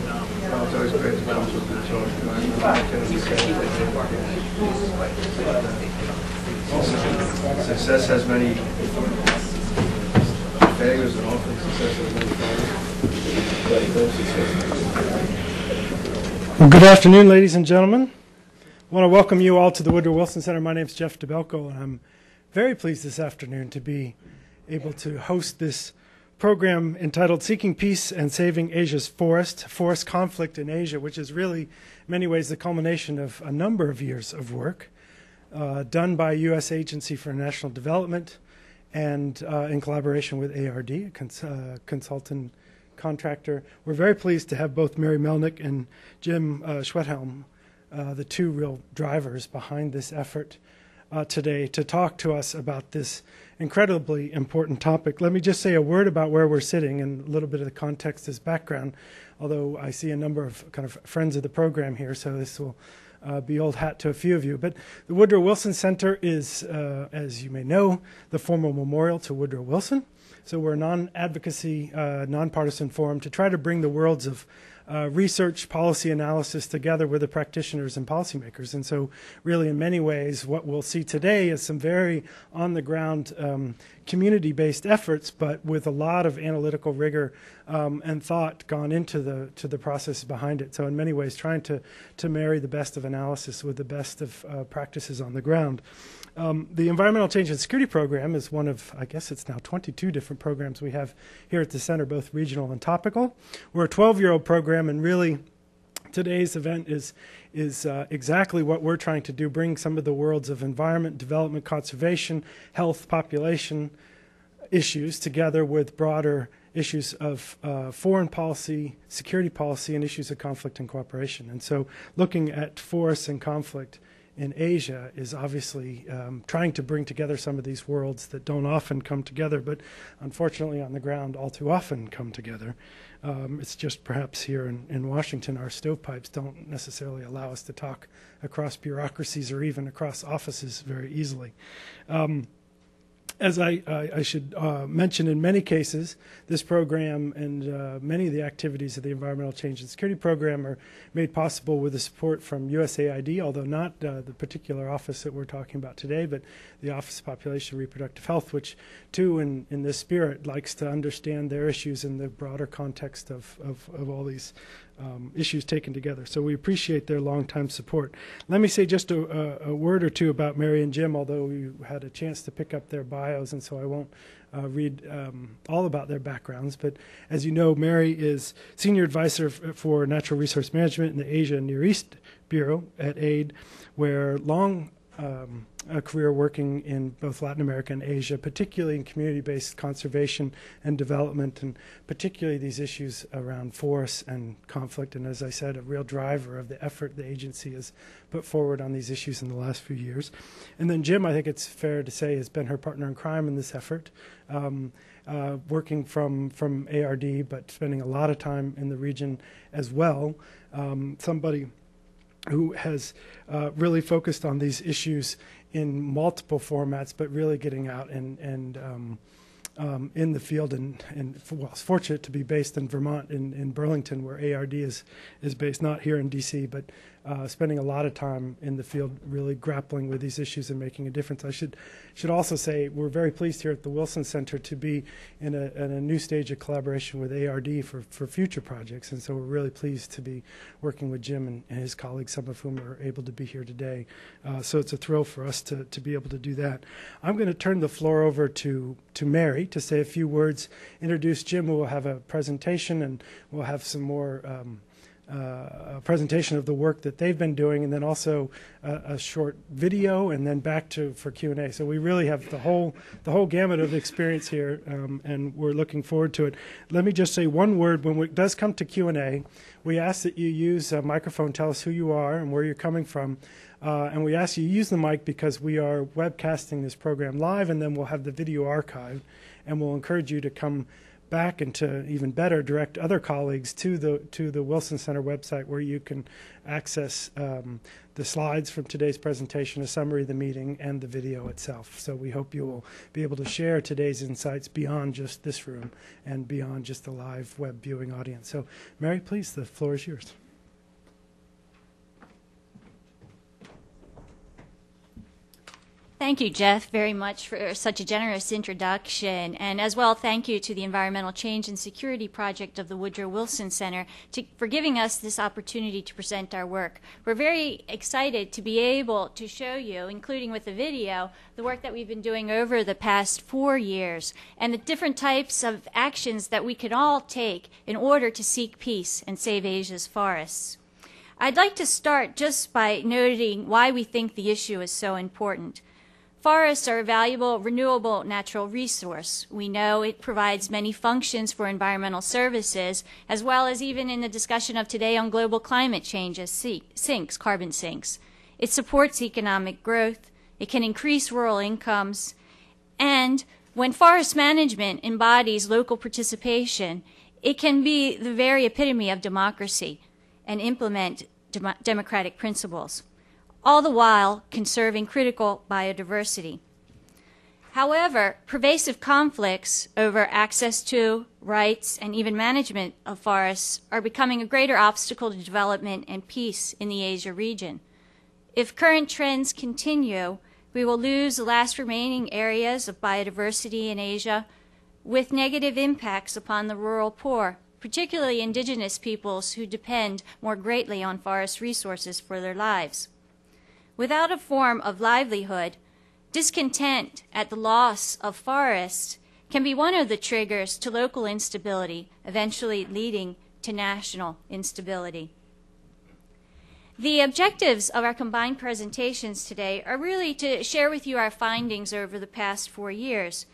It's always great to come to a good talk. Success has many failures, and often success has many failures. Well, good afternoon, ladies and gentlemen. I want to welcome you all to the Woodrow Wilson Center. My name is Jeff DeBelko, and I'm very pleased this afternoon to be able to host this program entitled Seeking Peace and Saving Asia's Forest Conflict in Asia, which is really, in many ways, the culmination of a number of years of work done by U.S. Agency for International Development and in collaboration with ARD, a consultant contractor. We're very pleased to have both Mary Melnyk and Jim Schwedhelm, the two real drivers behind this effort today, to talk to us about this incredibly important topic. Let me just say a word about where we're sitting and a little bit of the context as background, although I see a number of kind of friends of the program here, so this will be old hat to a few of you. But the Woodrow Wilson Center is, as you may know, the formal memorial to Woodrow Wilson. So we're a non-advocacy, nonpartisan forum to try to bring the worlds of research, policy analysis together with the practitioners and policymakers. And so really in many ways what we'll see today is some very on-the-ground community-based efforts, but with a lot of analytical rigor and thought gone into the process behind it. So in many ways trying to marry the best of analysis with the best of practices on the ground. The Environmental Change and Security Program is one of, I guess it's now 22 different programs we have here at the center, both regional and topical. We're a 12-year-old program, and really today's event is exactly what we're trying to do, bring some of the worlds of environment, development, conservation, health, population issues together with broader issues of foreign policy, security policy, and issues of conflict and cooperation. And so looking at forests and conflict in Asia is obviously trying to bring together some of these worlds that don't often come together, but unfortunately on the ground all too often come together. It's just perhaps here in Washington our stovepipes don't necessarily allow us to talk across bureaucracies or even across offices very easily. As I should mention, in many cases, this program and many of the activities of the Environmental Change and Security Program are made possible with the support from USAID, although not the particular office that we're talking about today, but the Office of Population and Reproductive Health, which, too, in this spirit, likes to understand their issues in the broader context of all these issues taken together. So we appreciate their long-time support. Let me say just a word or two about Mary and Jim, although we had a chance to pick up their bios, and so I won't read all about their backgrounds. But as you know, Mary is Senior Advisor for Natural Resource Management in the Asia and Near East Bureau at AID, where a career working in both Latin America and Asia, particularly in community-based conservation and development, and particularly these issues around forests and conflict, and as I said, a real driver of the effort the agency has put forward on these issues in the last few years. And then Jim, I think it's fair to say, has been her partner in crime in this effort, working from ARD, but spending a lot of time in the region as well. Somebody who has really focused on these issues in multiple formats, but really getting out and in the field, and well, is fortunate to be based in Vermont, in Burlington, where ARD is based, not here in DC, but spending a lot of time in the field really grappling with these issues and making a difference. I should also say we're very pleased here at the Wilson Center to be in a new stage of collaboration with ARD for future projects, and so we're really pleased to be working with Jim and his colleagues, some of whom are able to be here today. So it's a thrill for us to be able to do that. I'm going to turn the floor over to Mary to say a few words, introduce Jim, who will have a presentation, and we'll have some more a presentation of the work that they've been doing, and then also a short video, and then back for Q&A. So we really have the whole gamut of experience here, and we're looking forward to it. Let me just say one word. When it does come to Q&A, we ask that you use a microphone, tell us who you are and where you're coming from, and we ask you use the mic because we are webcasting this program live, and then we'll have the video archived, and we'll encourage you to come back and to even better direct other colleagues to the Wilson Center website, where you can access the slides from today's presentation, a summary of the meeting, and the video itself. So we hope you will be able to share today's insights beyond just this room and beyond just the live web viewing audience. So Mary, please, the floor is yours. Thank you, Jeff, very much for such a generous introduction. And as well, thank you to the Environmental Change and Security Project of the Woodrow Wilson Center for giving us this opportunity to present our work. We're very excited to be able to show you, including with the video, the work that we've been doing over the past 4 years and the different types of actions that we can all take in order to seek peace and save Asia's forests. I'd like to start just by noting why we think the issue is so important. Forests are a valuable, renewable natural resource. We know it provides many functions for environmental services, as well as even in the discussion of today on global climate change as carbon sinks. It supports economic growth, it can increase rural incomes, and when forest management embodies local participation, it can be the very epitome of democracy and implement democratic principles, all the while conserving critical biodiversity. However, pervasive conflicts over access to, rights, and even management of forests are becoming a greater obstacle to development and peace in the Asia region. If current trends continue, we will lose the last remaining areas of biodiversity in Asia, with negative impacts upon the rural poor, particularly indigenous peoples who depend more greatly on forest resources for their lives. Without a form of livelihood, discontent at the loss of forests can be one of the triggers to local instability, eventually leading to national instability. The objectives of our combined presentations today are really to share with you our findings over the past 4 years,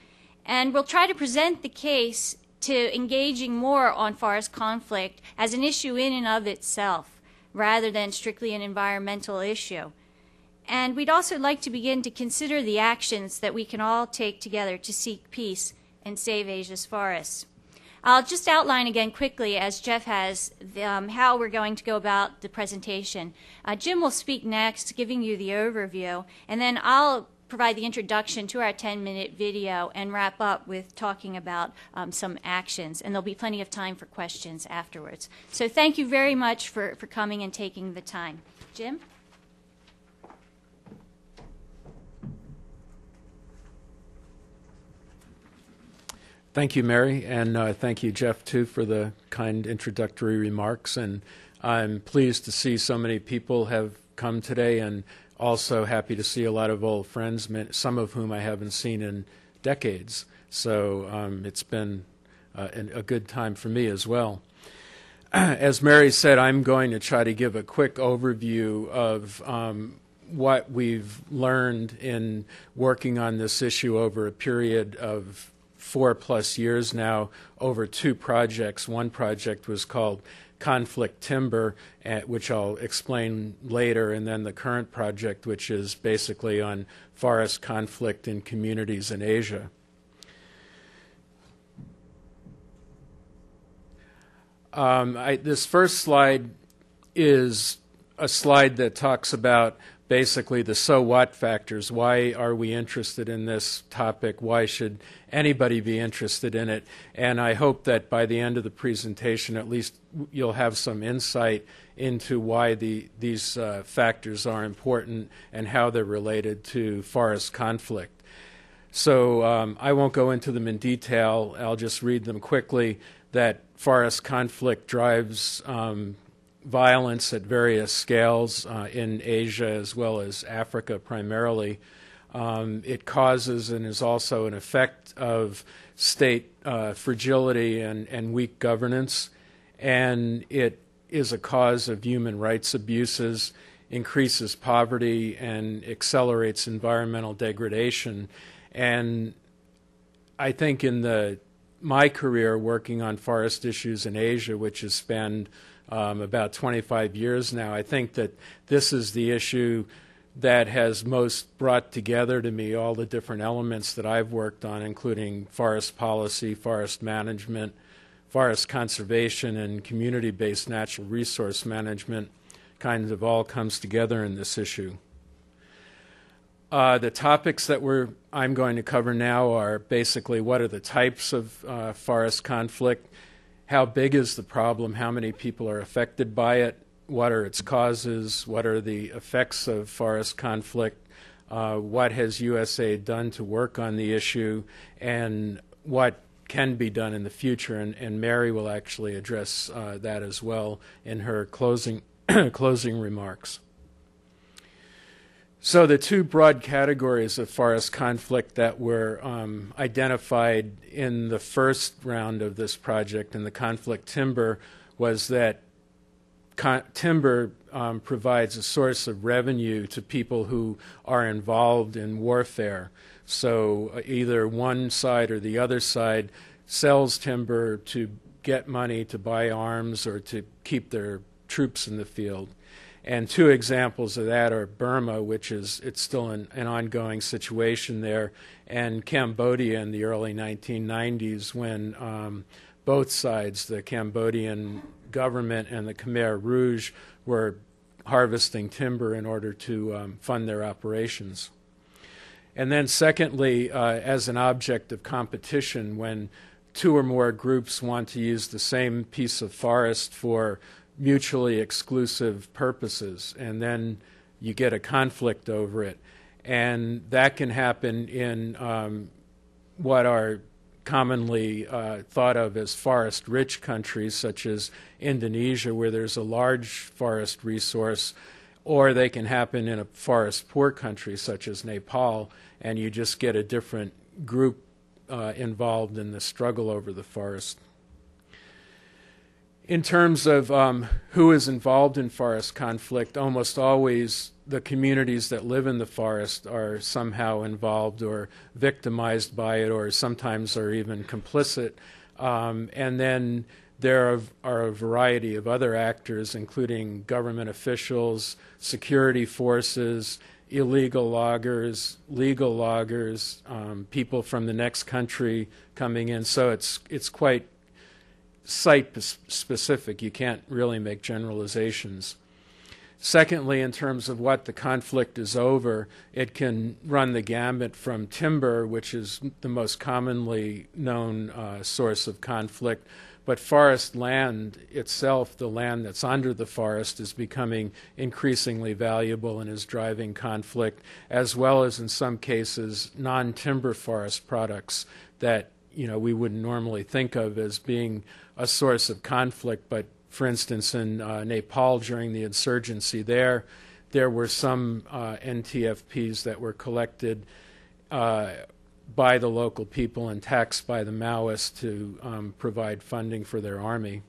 and we'll try to present the case to engaging more on forest conflict as an issue in and of itself, rather than strictly an environmental issue. And we'd also like to begin to consider the actions that we can all take together to seek peace and save Asia's forests. I'll just outline again quickly, as Jeff has, how we're going to go about the presentation. Jim will speak next, giving you the overview, and then I'll provide the introduction to our 10-minute video and wrap up with talking about some actions, and there'll be plenty of time for questions afterwards. So thank you very much for coming and taking the time. Jim? Thank you, Mary, and thank you, Jeff, too, for the kind introductory remarks. And I'm pleased to see so many people have come today, and also happy to see a lot of old friends, some of whom I haven't seen in decades. So it's been a good time for me as well. As Mary said, I'm going to try to give a quick overview of what we've learned in working on this issue over a period of 4+ years now, over 2 projects. One project was called Conflict Timber, which I'll explain later, and then the current project, which is basically on forest conflict in communities in Asia. This first slide is a slide that talks about basically the so what factors. Why are we interested in this topic? Why should anybody be interested in it? And I hope that by the end of the presentation, at least you'll have some insight into why these factors are important and how they're related to forest conflict. So I won't go into them in detail. I'll just read them quickly. That forest conflict drives violence at various scales in Asia as well as Africa primarily. It causes and is also an effect of state fragility and weak governance, and it is a cause of human rights abuses, increases poverty, and accelerates environmental degradation. And I think in my career working on forest issues in Asia, which has spanned about 25 years now, I think that this is the issue that has most brought together to me all the different elements that I've worked on, including forest policy, forest management, forest conservation, and community-based natural resource management. Kind of all comes together in this issue. The topics that I'm going to cover now are basically what are the types of forest conflict, how big is the problem, how many people are affected by it, what are its causes, what are the effects of forest conflict, what has USAID done to work on the issue, and what can be done in the future. And Mary will actually address that as well in her closing remarks. So the two broad categories of forest conflict that were identified in the first round of this project in the conflict timber was that timber provides a source of revenue to people who are involved in warfare. So either one side or the other side sells timber to get money to buy arms or to keep their troops in the field. And two examples of that are Burma, it's still an ongoing situation there, and Cambodia in the early 1990s when both sides, the Cambodian government and the Khmer Rouge, were harvesting timber in order to fund their operations. And then secondly, as an object of competition, when two or more groups want to use the same piece of forest for mutually exclusive purposes, and then you get a conflict over it. And that can happen in what are commonly thought of as forest-rich countries, such as Indonesia, where there's a large forest resource, or they can happen in a forest-poor country, such as Nepal, and you just get a different group involved in the struggle over the forest. In terms of who is involved in forest conflict, almost always the communities that live in the forest are somehow involved or victimized by it, or sometimes are even complicit. And then there are a variety of other actors, including government officials, security forces, illegal loggers, legal loggers, people from the next country coming in. So it's quite site-specific. You can't really make generalizations. Secondly, in terms of what the conflict is over, it can run the gamut from timber, which is the most commonly known source of conflict, but forest land itself, the land that's under the forest, is becoming increasingly valuable and is driving conflict, as well as in some cases non-timber forest products that we wouldn't normally think of as being a source of conflict. But for instance, in Nepal during the insurgency there were some NTFPs that were collected by the local people and taxed by the Maoists to provide funding for their army.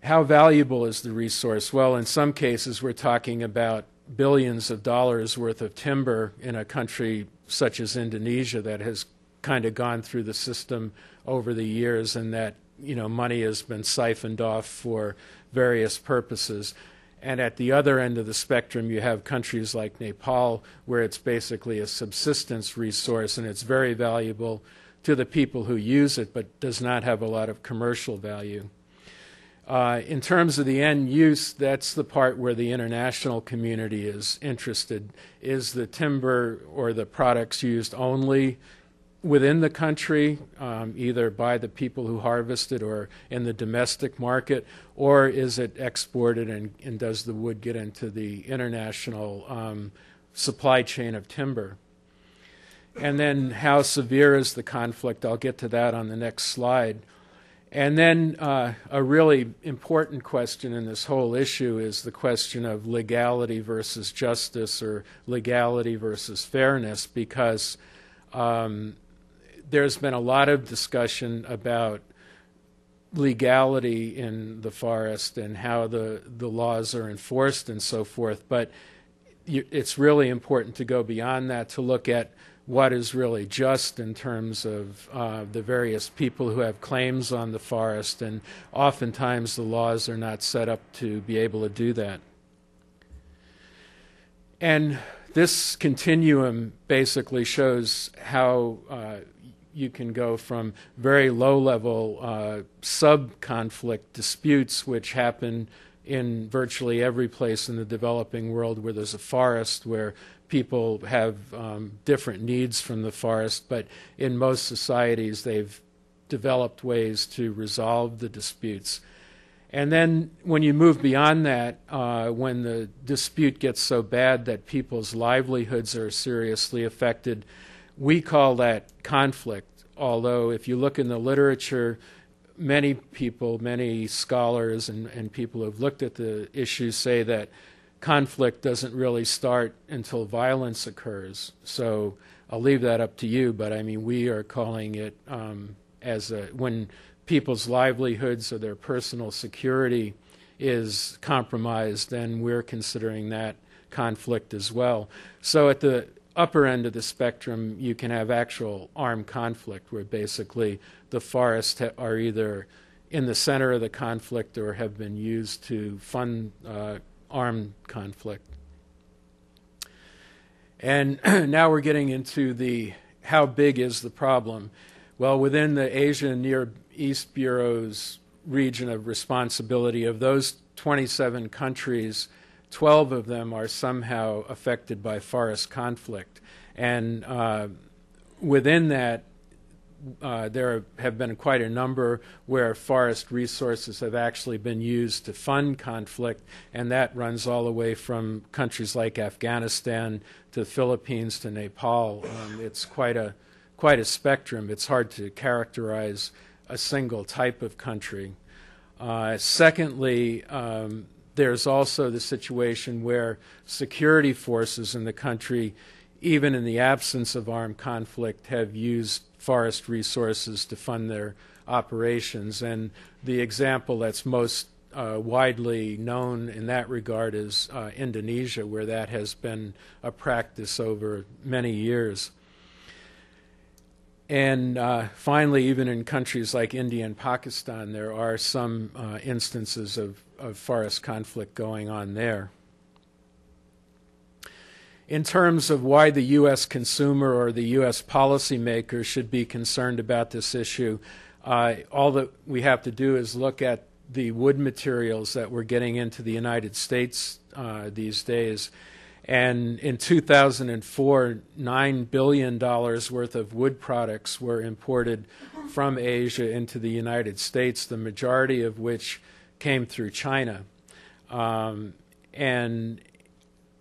How valuable is the resource? Well, in some cases we're talking about billions of dollars worth of timber in a country such as Indonesia that has kind of gone through the system over the years, and that money has been siphoned off for various purposes. And at the other end of the spectrum, you have countries like Nepal, where it's basically a subsistence resource, and it's very valuable to the people who use it, but does not have a lot of commercial value. In terms of the end use, that's the part where the international community is interested. Is the timber or the products used only within the country, either by the people who harvest it or in the domestic market, or is it exported and does the wood get into the international supply chain of timber? And then how severe is the conflict? I'll get to that on the next slide. And then a really important question in this whole issue is the question of legality versus justice, or legality versus fairness, because there's been a lot of discussion about legality in the forest and how the laws are enforced and so forth, but it's really important to go beyond that to look at what is really just in terms of the various people who have claims on the forest, and oftentimes the laws are not set up to be able to do that. And this continuum basically shows how you can go from very low-level sub-conflict disputes, which happen in virtually every place in the developing world where there's a forest, where people have different needs from the forest, but in most societies they've developed ways to resolve the disputes. And then when you move beyond that, when the dispute gets so bad that people's livelihoods are seriously affected, we call that conflict. Although if you look in the literature, many people, many scholars and people who have looked at the issue say that conflict doesn't really start until violence occurs. So I'll leave that up to you, but I mean, we are calling it when people's livelihoods or their personal security is compromised, then we're considering that conflict as well. So at the upper end of the spectrum, you can have actual armed conflict, where basically the forests are either in the center of the conflict or have been used to fund armed conflict. And now we're getting into how big is the problem? Well, within the Asia and Near East Bureau's region of responsibility, of those 27 countries, 12 of them are somehow affected by forest conflict. And within that, there have been quite a number where forest resources have actually been used to fund conflict, and that runs all the way from countries like Afghanistan to the Philippines to Nepal. It's quite a spectrum. It's hard to characterize a single type of country. Secondly, there's also the situation where security forces in the country, even in the absence of armed conflict, have used forest resources to fund their operations. And the example that's most widely known in that regard is Indonesia, where that has been a practice over many years. And finally, even in countries like India and Pakistan, there are some instances of forest conflict going on there. In terms of why the U.S. consumer or the U.S. policymaker should be concerned about this issue, all that we have to do is look at the wood materials that we're getting into the United States these days. And in 2004, $9 billion worth of wood products were imported from Asia into the United States, the majority of which came through China. And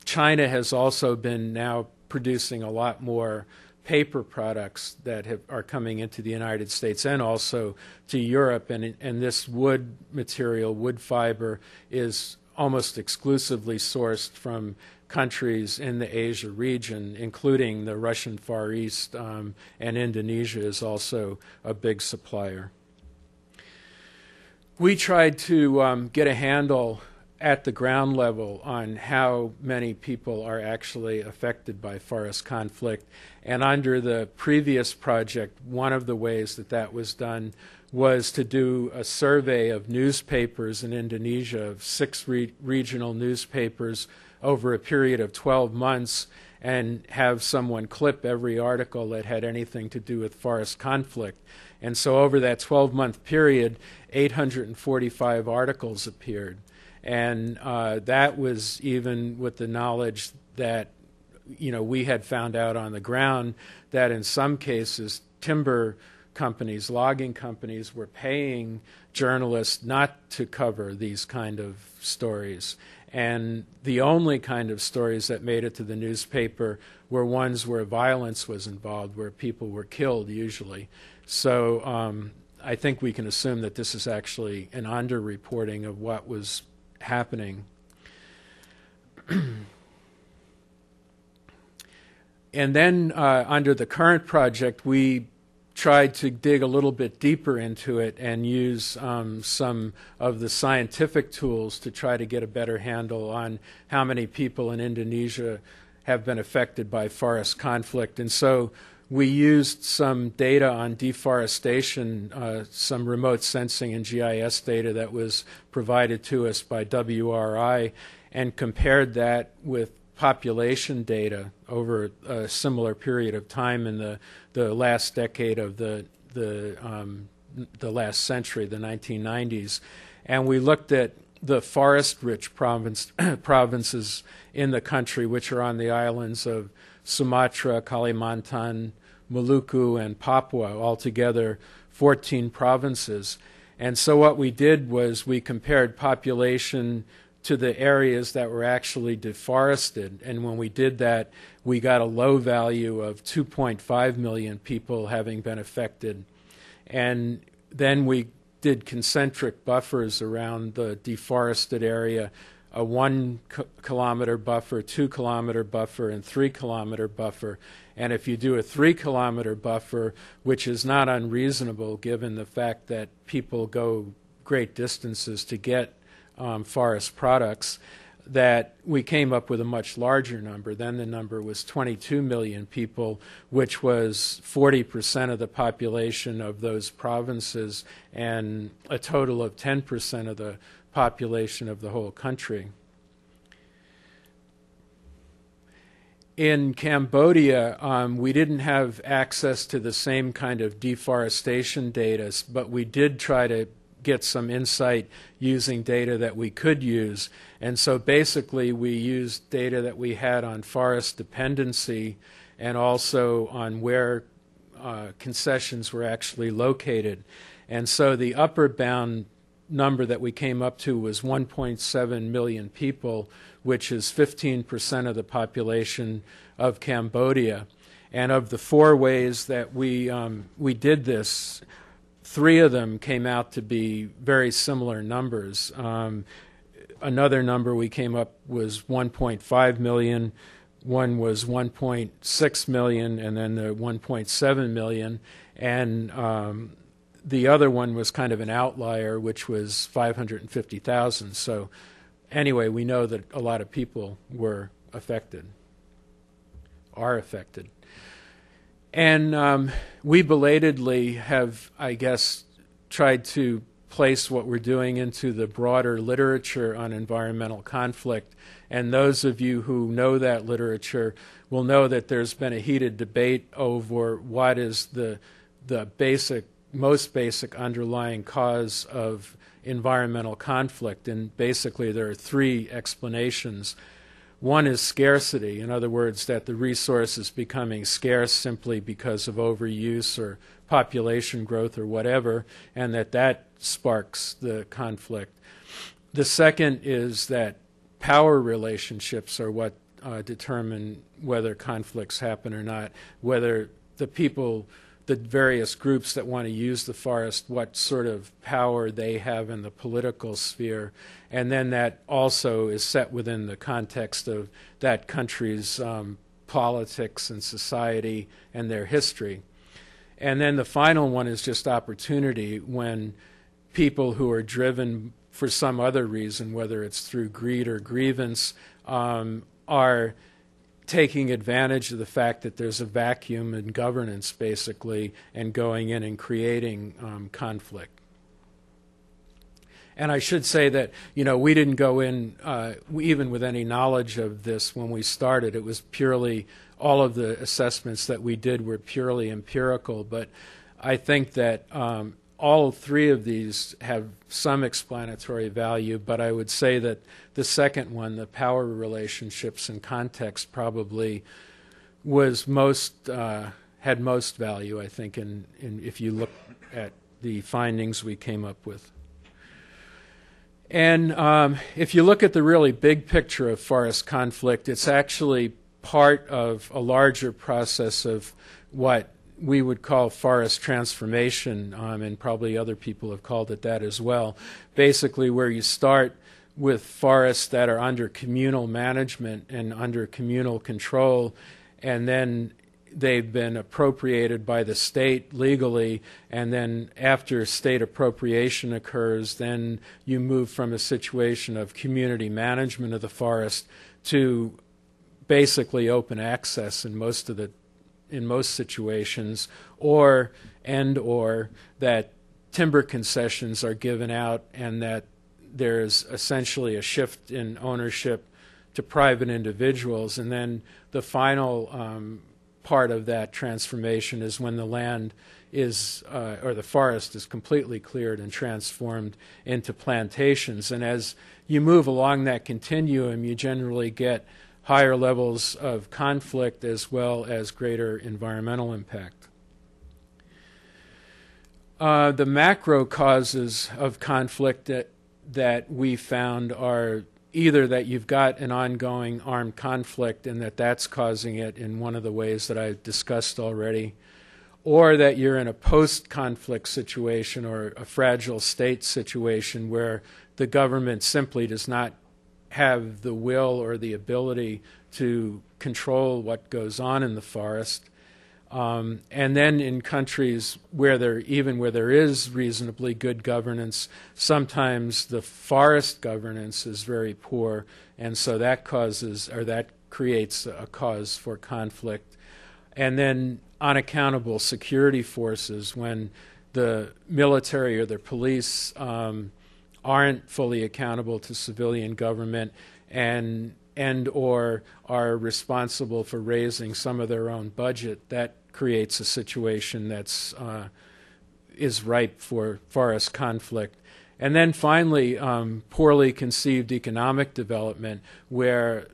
China has also been now producing a lot more paper products that are coming into the United States and also to Europe. And this wood material, wood fiber, is almost exclusively sourced from countries in the Asia region, including the Russian Far East, and Indonesia is also a big supplier. We tried to get a handle at the ground level on how many people are actually affected by forest conflict. And under the previous project, one of the ways that was done was to do a survey of newspapers in Indonesia, of 6 regional newspapers, over a period of 12 months, and have someone clip every article that had anything to do with forest conflict. And so over that 12-month period, 845 articles appeared. And that was even with the knowledge that, we had found out on the ground that in some cases timber companies, logging companies, were paying journalists not to cover these kind of stories. And the only kind of stories that made it to the newspaper were ones where violence was involved, where people were killed usually. So I think we can assume that this is actually an underreporting of what was happening. And then under the current project, we tried to dig a little bit deeper into it and use some of the scientific tools to try to get a better handle on how many people in Indonesia have been affected by forest conflict. And so we used some data on deforestation, some remote sensing and GIS data that was provided to us by WRI, and compared that with population data over a similar period of time in the last decade of the last century, the 1990s, and we looked at the forest-rich provinces in the country, which are on the islands of Sumatra, Kalimantan, Maluku, and Papua, altogether 14 provinces. And so what we did was we compared population to the areas that were actually deforested. And when we did that, we got a low value of 2.5 million people having been affected. And then we did concentric buffers around the deforested area, a 1 kilometer buffer, 2 kilometer buffer, and 3 kilometer buffer. And if you do a 3 kilometer buffer, which is not unreasonable given the fact that people go great distances to get forest products, that we came up with a much larger number. Then the number was 22 million people, which was 40% of the population of those provinces and a total of 10% of the population of the whole country. In Cambodia, we didn't have access to the same kind of deforestation data, but we did try to get some insight using data that we could use. And so basically we used data that we had on forest dependency and also on where concessions were actually located. And so the upper bound number that we came up to was 1.7 million people, which is 15% of the population of Cambodia. And of the 4 ways that we did this, 3 of them came out to be very similar numbers. Another number we came up was 1.5 million, one was 1.6 million, and then the 1.7 million. And the other one was kind of an outlier, which was 550,000. So anyway, we know that a lot of people were affected, are affected. And we belatedly have, I guess, tried to place what we're doing into the broader literature on environmental conflict. And those of you who know that literature will know that there's been a heated debate over what is the most basic underlying cause of environmental conflict. And basically there are 3 explanations. One is scarcity, in other words, that the resource is becoming scarce simply because of overuse or population growth or whatever, and that sparks the conflict. The second is that power relationships are what determine whether conflicts happen or not, whether the people, the various groups that want to use the forest, what sort of power they have in the political sphere. And then that also is set within the context of that country's politics and society and their history. And then the final one is just opportunity, when people who are driven for some other reason, whether it's through greed or grievance, are taking advantage of the fact that there's a vacuum in governance, basically, and going in and creating conflict. And I should say that, we didn't go in even with any knowledge of this when we started. It was purely, all of the assessments that we did were purely empirical. But I think that all 3 of these have some explanatory value, but I would say that the second one, the power relationships and context, probably was had most value, I think, in if you look at the findings we came up with. And if you look at the really big picture of forest conflict, it's actually part of a larger process of what we would call forest transformation, and probably other people have called it that as well. Basically, where you start with forests that are under communal management and under communal control, and then they've been appropriated by the state legally, and then after state appropriation occurs, then you move from a situation of community management of the forest to basically open access in most situations, or that timber concessions are given out and that there's essentially a shift in ownership to private individuals. And then the final part of that transformation is when the land is, or the forest is completely cleared and transformed into plantations. And as you move along that continuum, you generally get higher levels of conflict as well as greater environmental impact. The macro causes of conflict that we found are either that you've got an ongoing armed conflict and that's causing it in one of the ways that I've discussed already, or that you're in a post-conflict situation or a fragile state situation where the government simply does not have the will or the ability to control what goes on in the forest. And then in countries where there is reasonably good governance, sometimes the forest governance is very poor, and so that creates a cause for conflict. And then unaccountable security forces, when the military or the police aren't fully accountable to civilian government and or are responsible for raising some of their own budget, that creates a situation that's is ripe for forest conflict. And then finally, poorly conceived economic development, where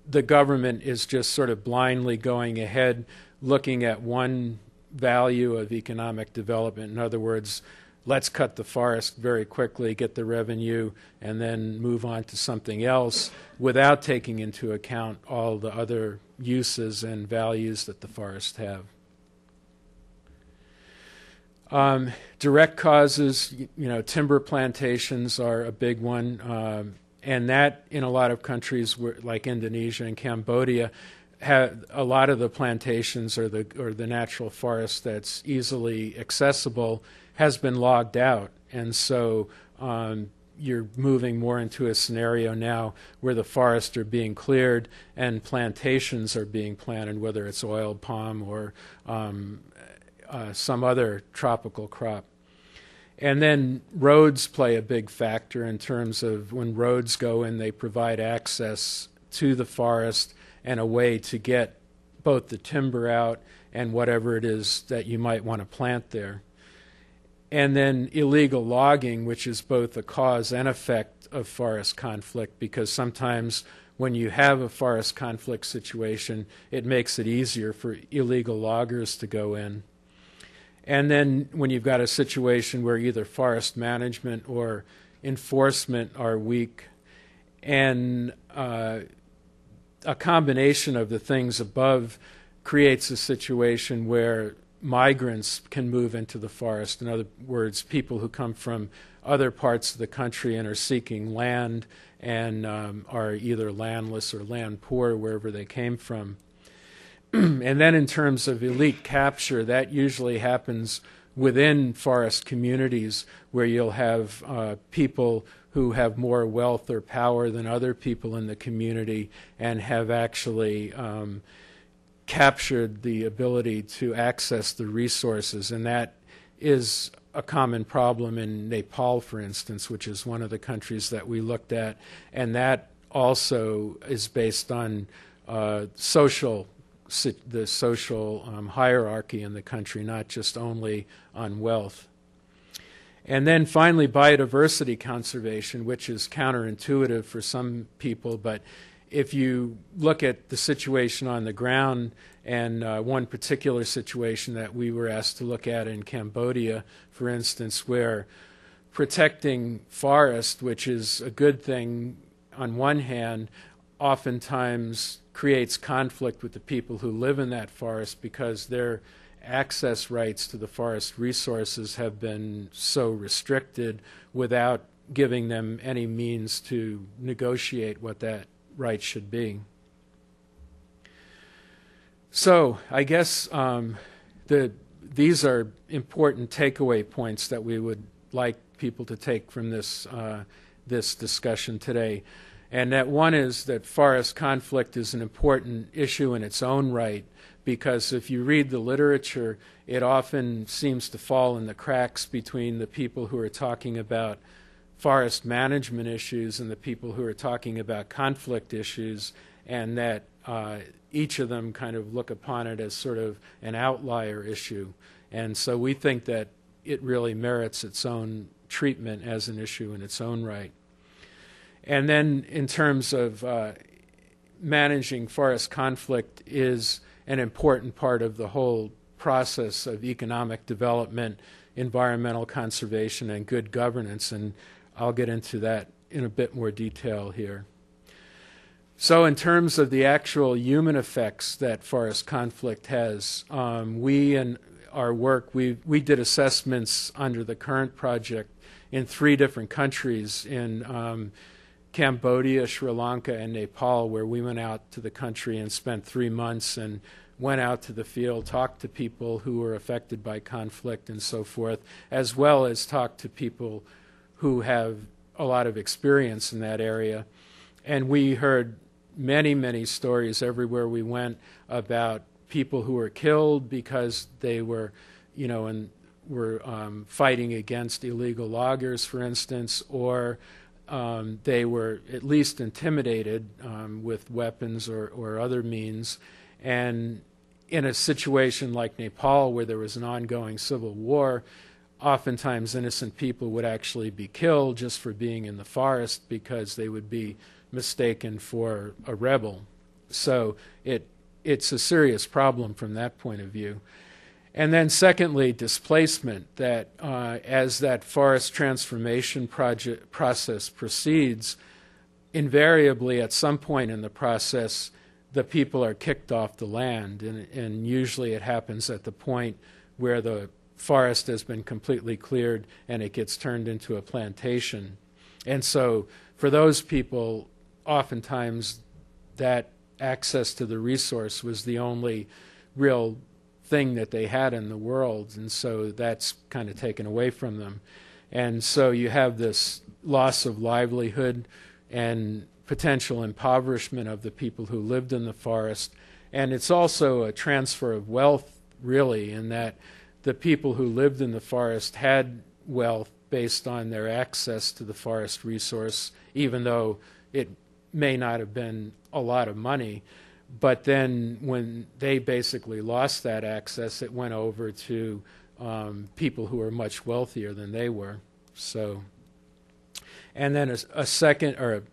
the government is just sort of blindly going ahead looking at one value of economic development. In other words, let's cut the forest very quickly, get the revenue, and then move on to something else without taking into account all the other uses and values that the forests have. Direct causes, timber plantations are a big one, and that in a lot of countries like Indonesia and Cambodia, a lot of the plantations or the natural forest that's easily accessible has been logged out, and so you're moving more into a scenario now where the forests are being cleared and plantations are being planted, whether it's oil palm or some other tropical crop. And then roads play a big factor in terms of when roads go in, they provide access to the forest and a way to get both the timber out and whatever it is that you might want to plant there. And then illegal logging, which is both a cause and effect of forest conflict, because sometimes when you have a forest conflict situation, it makes it easier for illegal loggers to go in. And then when you've got a situation where either forest management or enforcement are weak, and a combination of the things above creates a situation where migrants can move into the forest. In other words, people who come from other parts of the country and are seeking land and are either landless or land poor wherever they came from. And then in terms of elite capture, that usually happens within forest communities where you'll have people who have more wealth or power than other people in the community and have actually captured the ability to access the resources. And that is a common problem in Nepal, for instance, which is one of the countries that we looked at. And that also is based on the social hierarchy in the country, not just only on wealth. And then finally, biodiversity conservation, which is counterintuitive for some people, but if you look at the situation on the ground, and one particular situation that we were asked to look at in Cambodia, for instance, where protecting forest, which is a good thing on one hand, oftentimes creates conflict with the people who live in that forest because their access rights to the forest resources have been so restricted without giving them any means to negotiate what that right should be. So I guess these are important takeaway points that we would like people to take from this discussion today. And that one is that forest conflict is an important issue in its own right, because if you read the literature, it often seems to fall in the cracks between the people who are talking about forest management issues and the people who are talking about conflict issues, and that each of them kind of look upon it as sort of an outlier issue. And so we think that it really merits its own treatment as an issue in its own right. And then in terms of managing forest conflict is an important part of the whole process of economic development, environmental conservation, and good governance, and I'll get into that in a bit more detail here. So in terms of the actual human effects that forest conflict has, we in our work, we did assessments under the current project in 3 different countries, in Cambodia, Sri Lanka, and Nepal, where we went out to the country and spent 3 months and went out to the field, talked to people who were affected by conflict and so forth, as well as talked to people who have a lot of experience in that area. And we heard many, many stories everywhere we went about people who were killed because they were, and were fighting against illegal loggers, for instance, or they were at least intimidated with weapons or other means. And in a situation like Nepal, where there was an ongoing civil war, oftentimes innocent people would actually be killed just for being in the forest because they would be mistaken for a rebel. So it's a serious problem from that point of view. And then secondly, displacement, that as that forest transformation process proceeds, invariably at some point in the process, the people are kicked off the land, and usually it happens at the point where the forest has been completely cleared and it gets turned into a plantation. And so for those people, oftentimes that access to the resource was the only real thing that they had in the world, and so that's kind of taken away from them. And so you have this loss of livelihood and potential impoverishment of the people who lived in the forest. And it's also a transfer of wealth, really, in that the people who lived in the forest had wealth based on their access to the forest resource, even though it may not have been a lot of money. But then when they basically lost that access, it went over to people who were much wealthier than they were. So, and then a second, or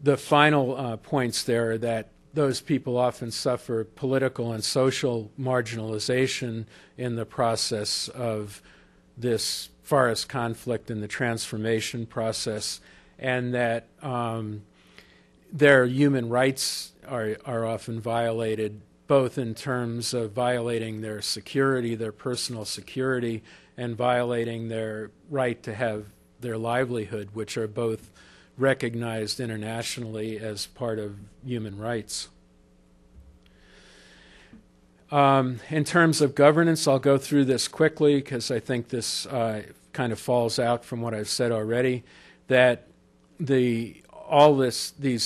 the final points there are that those people often suffer political and social marginalization in the process of this forest conflict and the transformation process, and that their human rights are often violated, both in terms of violating their security, their personal security, and violating their right to have their livelihood, which are both recognized internationally as part of human rights. In terms of governance, I'll go through this quickly because I think this kind of falls out from what I've said already, that these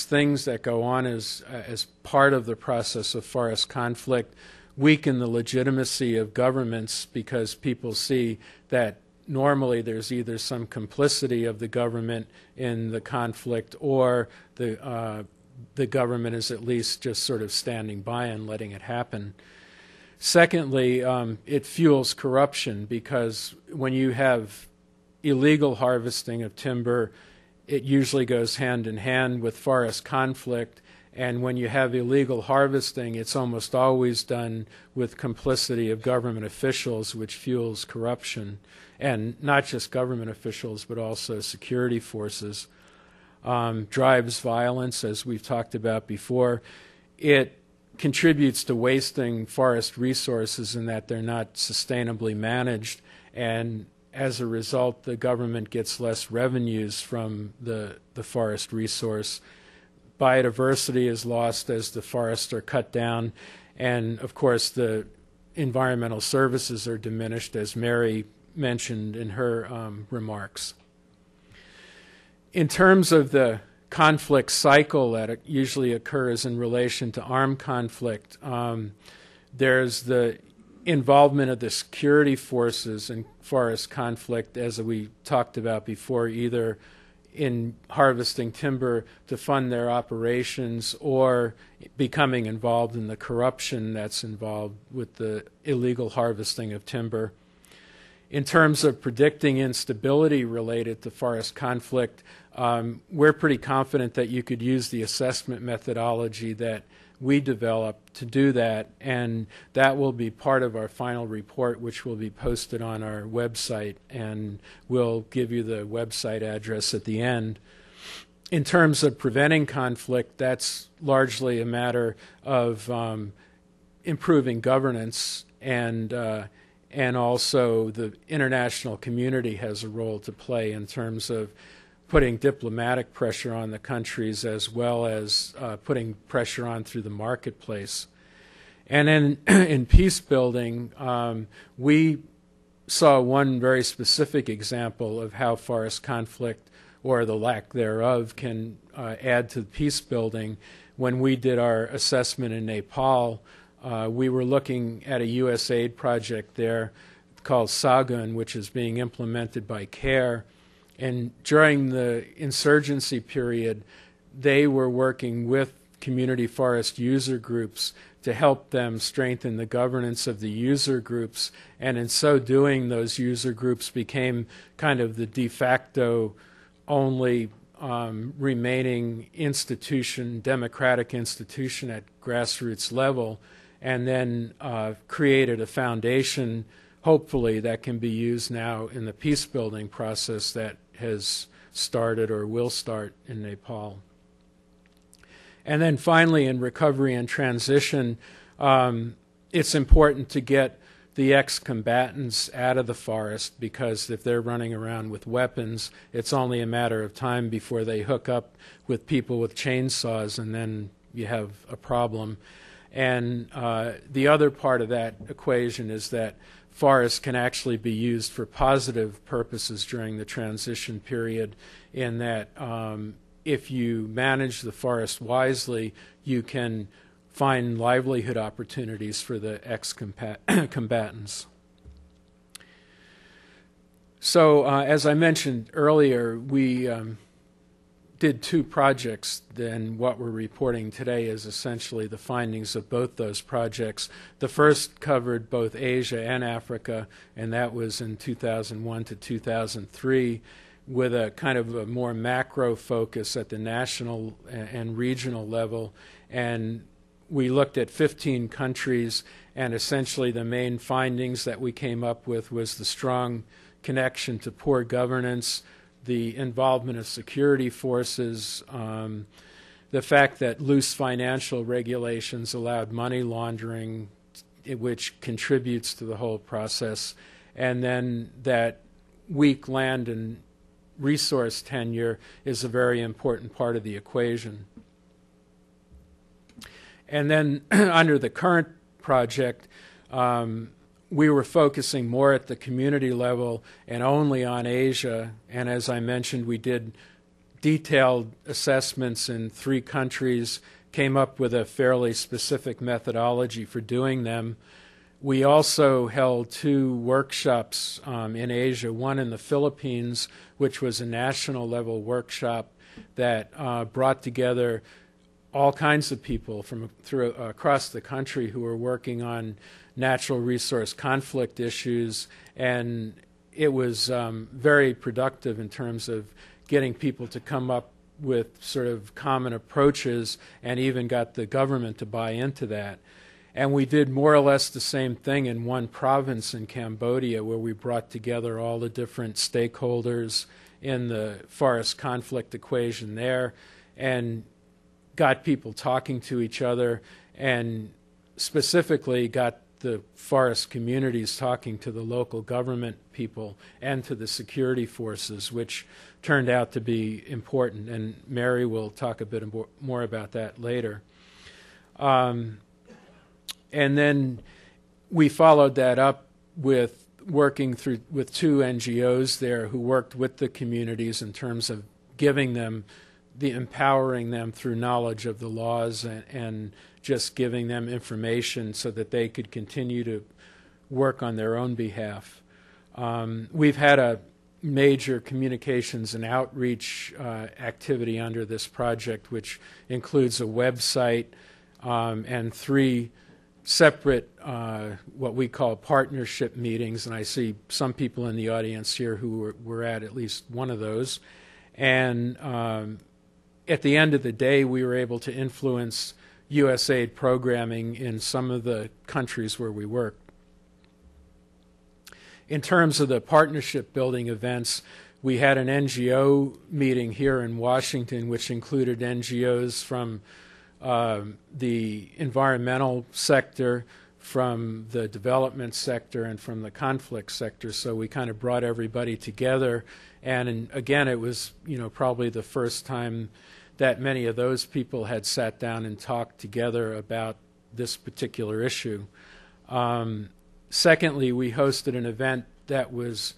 things that go on as part of the process of forest conflict weaken the legitimacy of governments, because people see that normally there's either some complicity of the government in the conflict, or the government is at least just sort of standing by and letting it happen. Secondly, it fuels corruption, because when you have illegal harvesting of timber, it usually goes hand in hand with forest conflict. And when you have illegal harvesting, it's almost always done with complicity of government officials, which fuels corruption. And not just government officials, but also security forces. Drives violence, as we've talked about before. It contributes to wasting forest resources in that they're not sustainably managed, and as a result, the government gets less revenues from the forest resource. Biodiversity is lost as the forests are cut down, and of course the environmental services are diminished, as Mary mentioned in her remarks. In terms of the conflict cycle that usually occurs in relation to armed conflict, there's the involvement of the security forces in forest conflict, as we talked about before, either in harvesting timber to fund their operations or becoming involved in the corruption that's involved with the illegal harvesting of timber. In terms of predicting instability related to forest conflict, we're pretty confident that you could use the assessment methodology that we developed to do that, and that will be part of our final report, which will be posted on our website, and we'll give you the website address at the end. In terms of preventing conflict, that's largely a matter of improving governance, and also the international community has a role to play in terms of putting diplomatic pressure on the countries, as well as putting pressure on through the marketplace. And then in peace building, we saw one very specific example of how forest conflict, or the lack thereof, can add to peace building. When we did our assessment in Nepal, we were looking at a USAID project there called Sagun, which is being implemented by CARE. And during the insurgency period, they were working with community forest user groups to help them strengthen the governance of the user groups. And in so doing, those user groups became kind of the de facto only remaining institution, democratic institution at grassroots level, and then created a foundation, hopefully, that can be used now in the peace building process that has started or will start in Nepal. And then finally, in recovery and transition, it's important to get the ex-combatants out of the forest, because if they're running around with weapons, it's only a matter of time before they hook up with people with chainsaws, and then you have a problem. And the other part of that equation is that forests can actually be used for positive purposes during the transition period, in that if you manage the forest wisely, you can find livelihood opportunities for the ex-combatants. So as I mentioned earlier, we did two projects. Then what we're reporting today is essentially the findings of both those projects. The first covered both Asia and Africa, and that was in 2001 to 2003, with a kind of a more macro focus at the national and regional level. And we looked at 15 countries, and essentially the main findings that we came up with was the strong connection to poor governance, the involvement of security forces, the fact that loose financial regulations allowed money laundering, which contributes to the whole process, and then that weak land and resource tenure is a very important part of the equation. And then under the current project, we were focusing more at the community level and only on Asia. And as I mentioned, we did detailed assessments in 3 countries, came up with a fairly specific methodology for doing them. We also held 2 workshops in Asia, one in the Philippines, which was a national level workshop that brought together all kinds of people from across the country who were working on natural resource conflict issues, and it was very productive in terms of getting people to come up with sort of common approaches, and even got the government to buy into that. And we did more or less the same thing in one province in Cambodia, where we brought together all the different stakeholders in the forest conflict equation there, and got people talking to each other, and specifically got the forest communities talking to the local government people and to the security forces, which turned out to be important. And Mary will talk a bit more about that later. And then we followed that up with working with 2 NGOs there who worked with the communities in terms of giving them empowering them through knowledge of the laws, and just giving them information so that they could continue to work on their own behalf. We've had a major communications and outreach activity under this project, which includes a website and 3 separate what we call partnership meetings, and I see some people in the audience here who were at least one of those. And at the end of the day, we were able to influence USAID programming in some of the countries where we work. In terms of the partnership building events, we had an NGO meeting here in Washington, which included NGOs from the environmental sector, from the development sector, and from the conflict sector. So we kind of brought everybody together. And again, it was, probably the first time that many of those people had sat down and talked together about this particular issue. Secondly, we hosted an event that was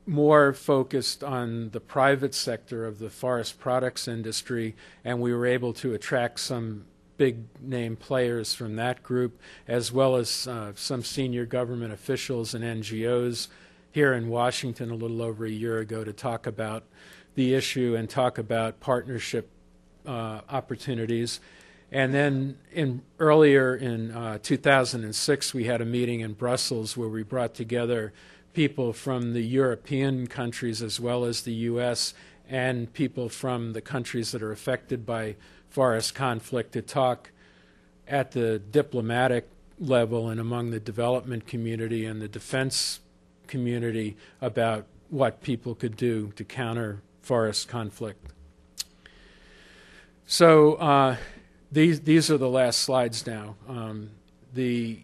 more focused on the private sector of the forest products industry, and we were able to attract some big name players from that group, as well as some senior government officials and NGOs here in Washington a little over a year ago to talk about the issue and talk about partnership opportunities. And then earlier in 2006, we had a meeting in Brussels where we brought together people from the European countries as well as the U.S. and people from the countries that are affected by forest conflict to talk at the diplomatic level and among the development community and the defense community about what people could do to counter forest conflict. So these are the last slides now. The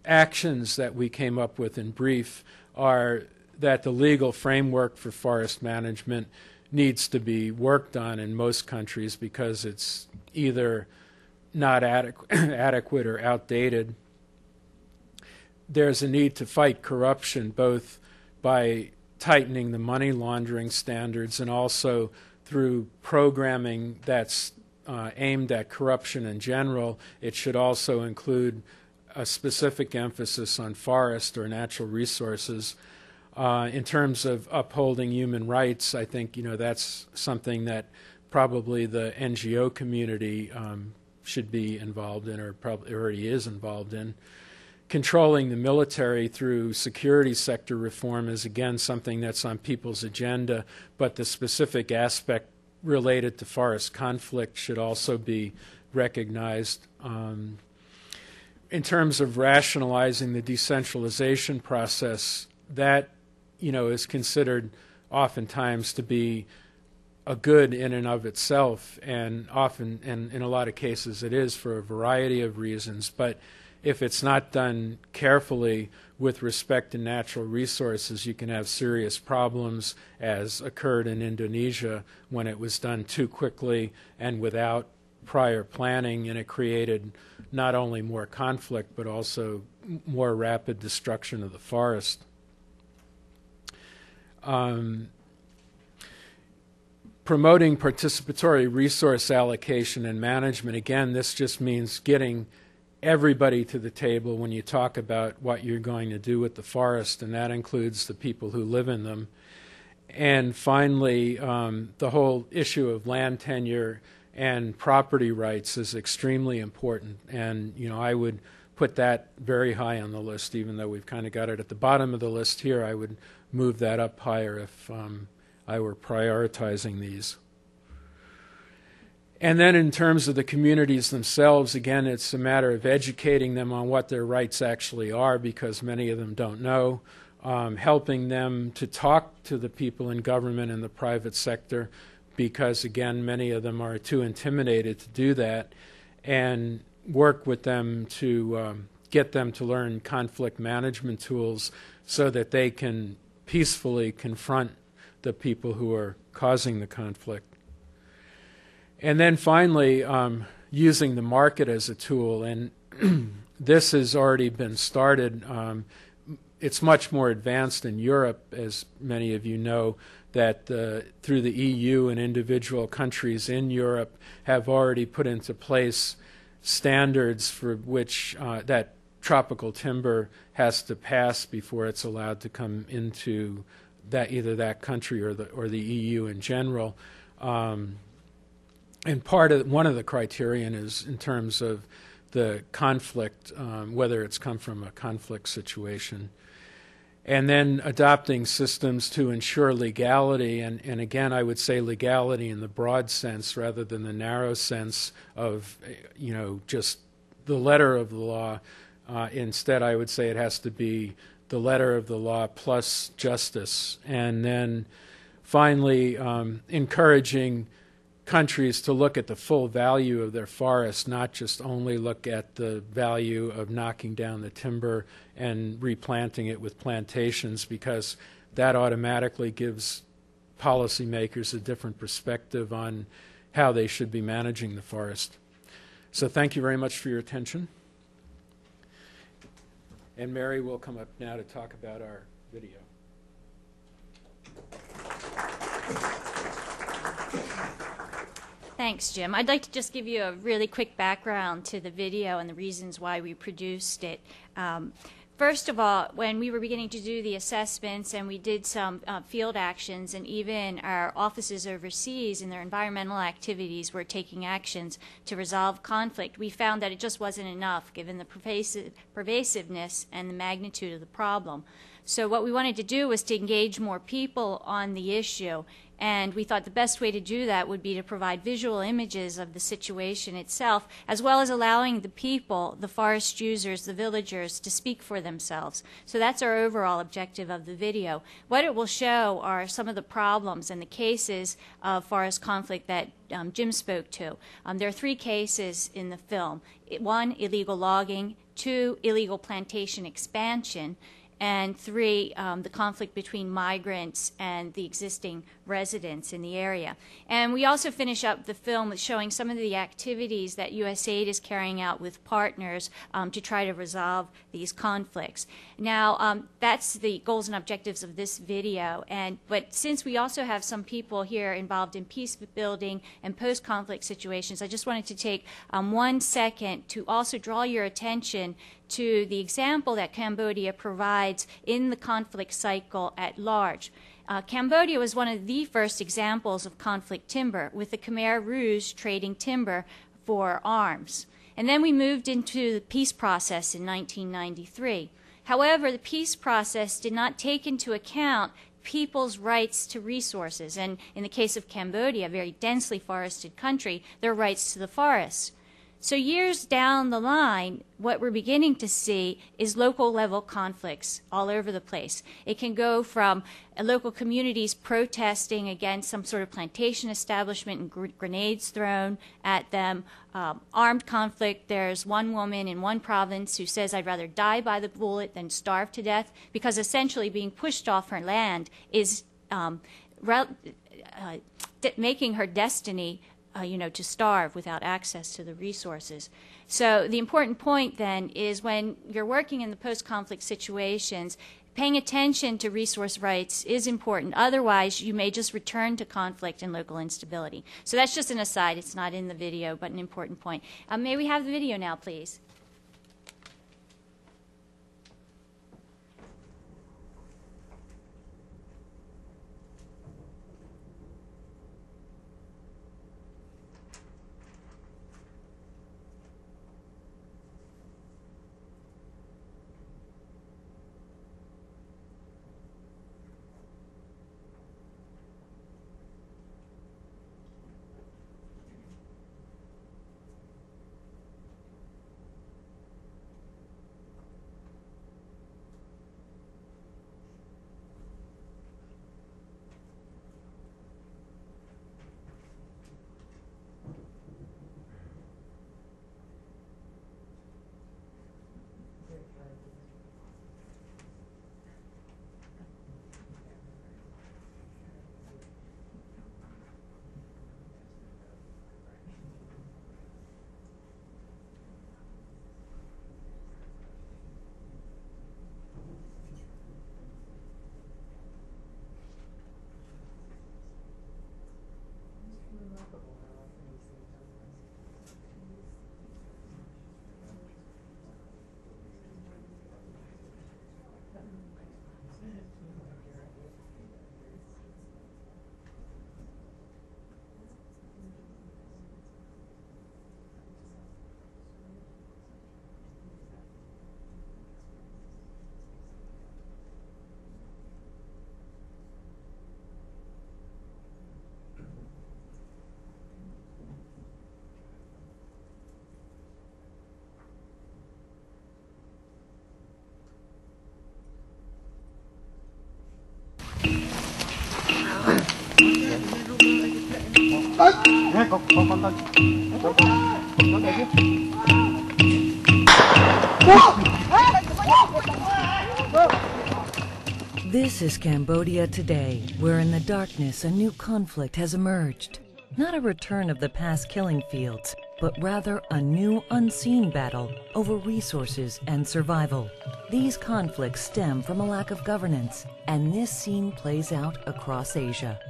actions that we came up with in brief are that the legal framework for forest management needs to be worked on in most countries because it's either not adequate or outdated. There's a need to fight corruption both by tightening the money laundering standards and also through programming that's aimed at corruption in general. It should also include a specific emphasis on forest or natural resources. In terms of upholding human rights, I think that's something that probably the NGO community should be involved in, or probably already is involved in. Controlling the military through security sector reform is again something that's on people's agenda, but the specific aspect related to forest conflict should also be recognized. In terms of rationalizing the decentralization process, that is considered oftentimes to be a good in and of itself, and often, and in a lot of cases, it is for a variety of reasons. But if it's not done carefully with respect to natural resources, you can have serious problems, as occurred in Indonesia when it was done too quickly and without prior planning, and it created not only more conflict but also more rapid destruction of the forest. Promoting participatory resource allocation and management, again, this just means getting everybody to the table when you talk about what you're going to do with the forest, and that includes the people who live in them. And finally, the whole issue of land tenure and property rights is extremely important, and I would put that very high on the list. Even though we've kind of got it at the bottom of the list here, I would move that up higher if I were prioritizing these. And then in terms of the communities themselves, again, it's a matter of educating them on what their rights actually are, because many of them don't know, helping them to talk to the people in government and the private sector, because, again, many of them are too intimidated to do that, and work with them to get them to learn conflict management tools so that they can peacefully confront the people who are causing the conflict. And then finally, using the market as a tool, and this has already been started. It's much more advanced in Europe, as many of you know, that through the EU and individual countries in Europe have already put into place standards for which that tropical timber has to pass before it's allowed to come into either that country or the EU in general. And one of the criterion is in terms of the conflict, whether it's come from a conflict situation. And then adopting systems to ensure legality, and again, I would say legality in the broad sense rather than the narrow sense of, just the letter of the law. Instead, I would say it has to be the letter of the law plus justice. And then finally, encouraging countries to look at the full value of their forests, not just only look at the value of knocking down the timber and replanting it with plantations, because that automatically gives policymakers a different perspective on how they should be managing the forest. So thank you very much for your attention. And Mary will come up now to talk about our video. Thanks, Jim. I'd like to just give you a really quick background to the video and the reasons why we produced it. First of all, when we were beginning to do the assessments and we did some field actions, and even our offices overseas in their environmental activities were taking actions to resolve conflict, we found that it just wasn't enough given the pervasiveness and the magnitude of the problem. So what we wanted to do was to engage more people on the issue, and we thought the best way to do that would be to provide visual images of the situation itself, as well as allowing the people, the forest users, the villagers, to speak for themselves. So that's our overall objective of the video. What it will show are some of the problems and the cases of forest conflict that Jim spoke to. There are 3 cases in the film. 1, illegal logging; 2, illegal plantation expansion; and 3, the conflict between migrants and the existing residents in the area. And we also finish up the film with showing some of the activities that USAID is carrying out with partners to try to resolve these conflicts. Now, that's the goals and objectives of this video. But since we also have some people here involved in peace building and post-conflict situations, I just wanted to take 1 second to also draw your attention to the example that Cambodia provides in the conflict cycle at large. Cambodia was one of the first examples of conflict timber, with the Khmer Rouge trading timber for arms. And then we moved into the peace process in 1993. However, the peace process did not take into account people's rights to resources, and in the case of Cambodia, a very densely forested country, their rights to the forests. So years down the line, what we're beginning to see is local level conflicts all over the place. It can go from local communities protesting against some sort of plantation establishment and grenades thrown at them, armed conflict. There's one woman in one province who says, "I'd rather die by the bullet than starve to death," because essentially being pushed off her land is making her destiny to starve without access to the resources. So the important point then is, when you're working in the post-conflict situations, paying attention to resource rights is important. Otherwise, you may just return to conflict and local instability. So that's just an aside. It's not in the video, but an important point. May we have the video now, please? This is Cambodia today, where in the darkness a new conflict has emerged. Not a return of the past killing fields, but rather a new unseen battle over resources and survival. These conflicts stem from a lack of governance, and this scene plays out across Asia.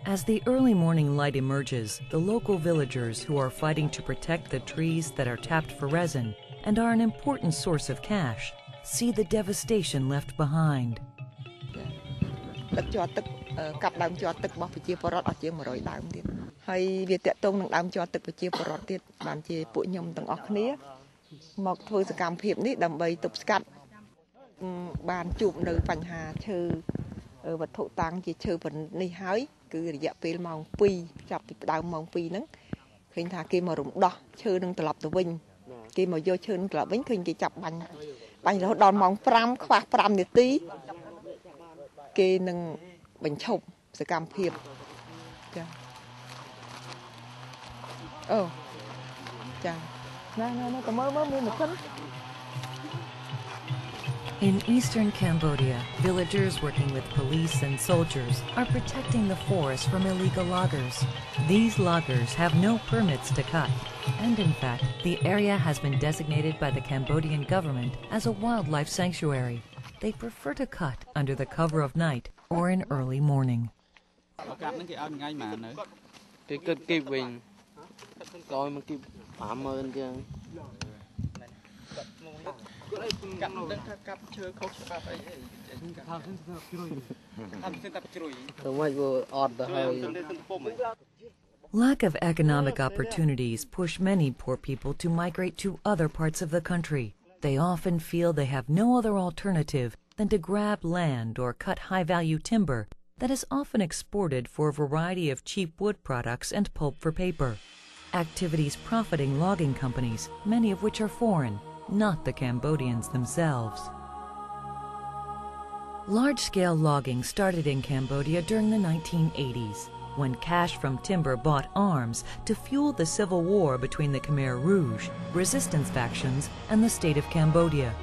As the early morning light emerges, the local villagers who are fighting to protect the trees that are tapped for resin and are an important source of cash see the devastation left behind. In eastern Cambodia, villagers working with police and soldiers are protecting the forest from illegal loggers. These loggers have no permits to cut, and in fact, the area has been designated by the Cambodian government as a wildlife sanctuary. They prefer to cut under the cover of night or in early morning. Lack of economic opportunities push many poor people to migrate to other parts of the country. They often feel they have no other alternative than to grab land or cut high-value timber that is often exported for a variety of cheap wood products and pulp for paper. Activities profiting logging companies, many of which are foreign, not the Cambodians themselves. Large-scale logging started in Cambodia during the 1980s, when cash from timber bought arms to fuel the civil war between the Khmer Rouge, resistance factions, and the state of Cambodia.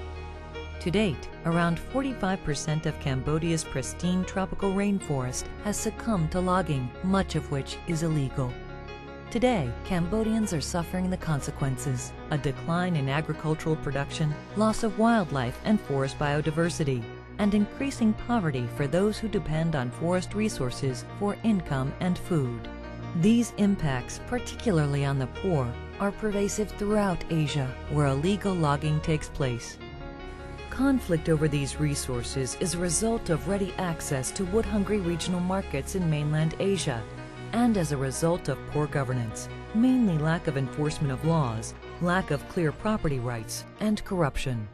To date, around 45% of Cambodia's pristine tropical rainforest has succumbed to logging, much of which is illegal. Today, Cambodians are suffering the consequences: a decline in agricultural production, loss of wildlife and forest biodiversity, and increasing poverty for those who depend on forest resources for income and food. These impacts, particularly on the poor, are pervasive throughout Asia, where illegal logging takes place. Conflict over these resources is a result of ready access to wood-hungry regional markets in mainland Asia, and as a result of poor governance, mainly lack of enforcement of laws, lack of clear property rights, and corruption.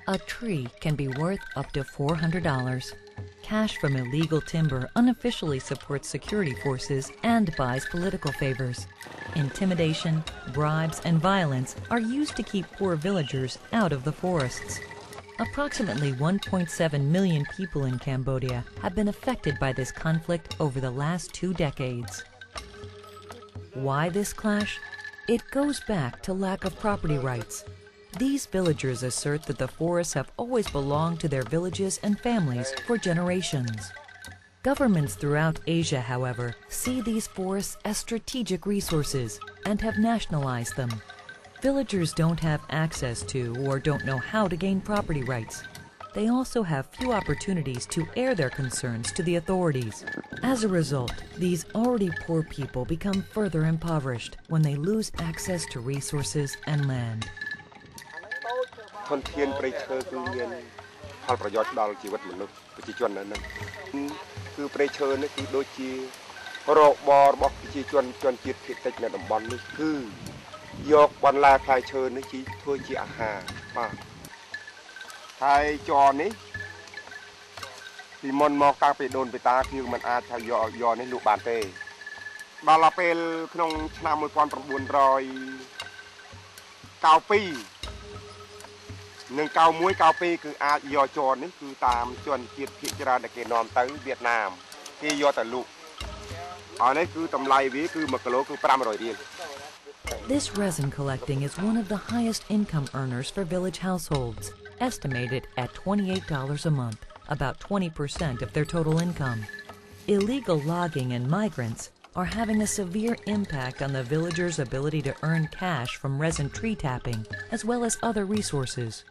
A tree can be worth up to $400. Cash from illegal timber unofficially supports security forces and buys political favors. Intimidation, bribes, and violence are used to keep poor villagers out of the forests. Approximately 1.7 million people in Cambodia have been affected by this conflict over the last 2 decades. Why this clash? It goes back to lack of property rights. These villagers assert that the forests have always belonged to their villages and families for generations. Governments throughout Asia, however, see these forests as strategic resources and have nationalized them. Villagers don't have access to or don't know how to gain property rights. They also have few opportunities to air their concerns to the authorities. As a result, these already poor people become further impoverished when they lose access to resources and land. Nâng cao muối cao pi cứ ai do cho ní cứ tam chuẩn kiệt thị ra để cái nòm tới Việt Nam គេយកទៅលក់អានេះគឺតម្លៃវាគឺ1គីឡូគឺ500រៀល This resin collecting is one of the highest income earners for village households, estimated at $28 a month, about 20% of their total income. Illegal logging and migrants are having a severe impact on the villagers' ability to earn cash from resin tree tapping, as well as other resources.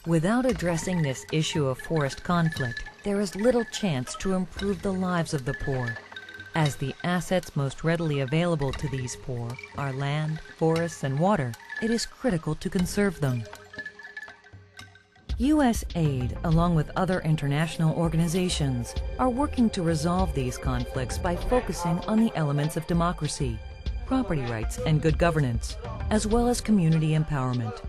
Without addressing this issue of forest conflict, there is little chance to improve the lives of the poor. As the assets most readily available to these poor are land, forests, and water, it is critical to conserve them. USAID, along with other international organizations, are working to resolve these conflicts by focusing on the elements of democracy, property rights, and good governance, as well as community empowerment.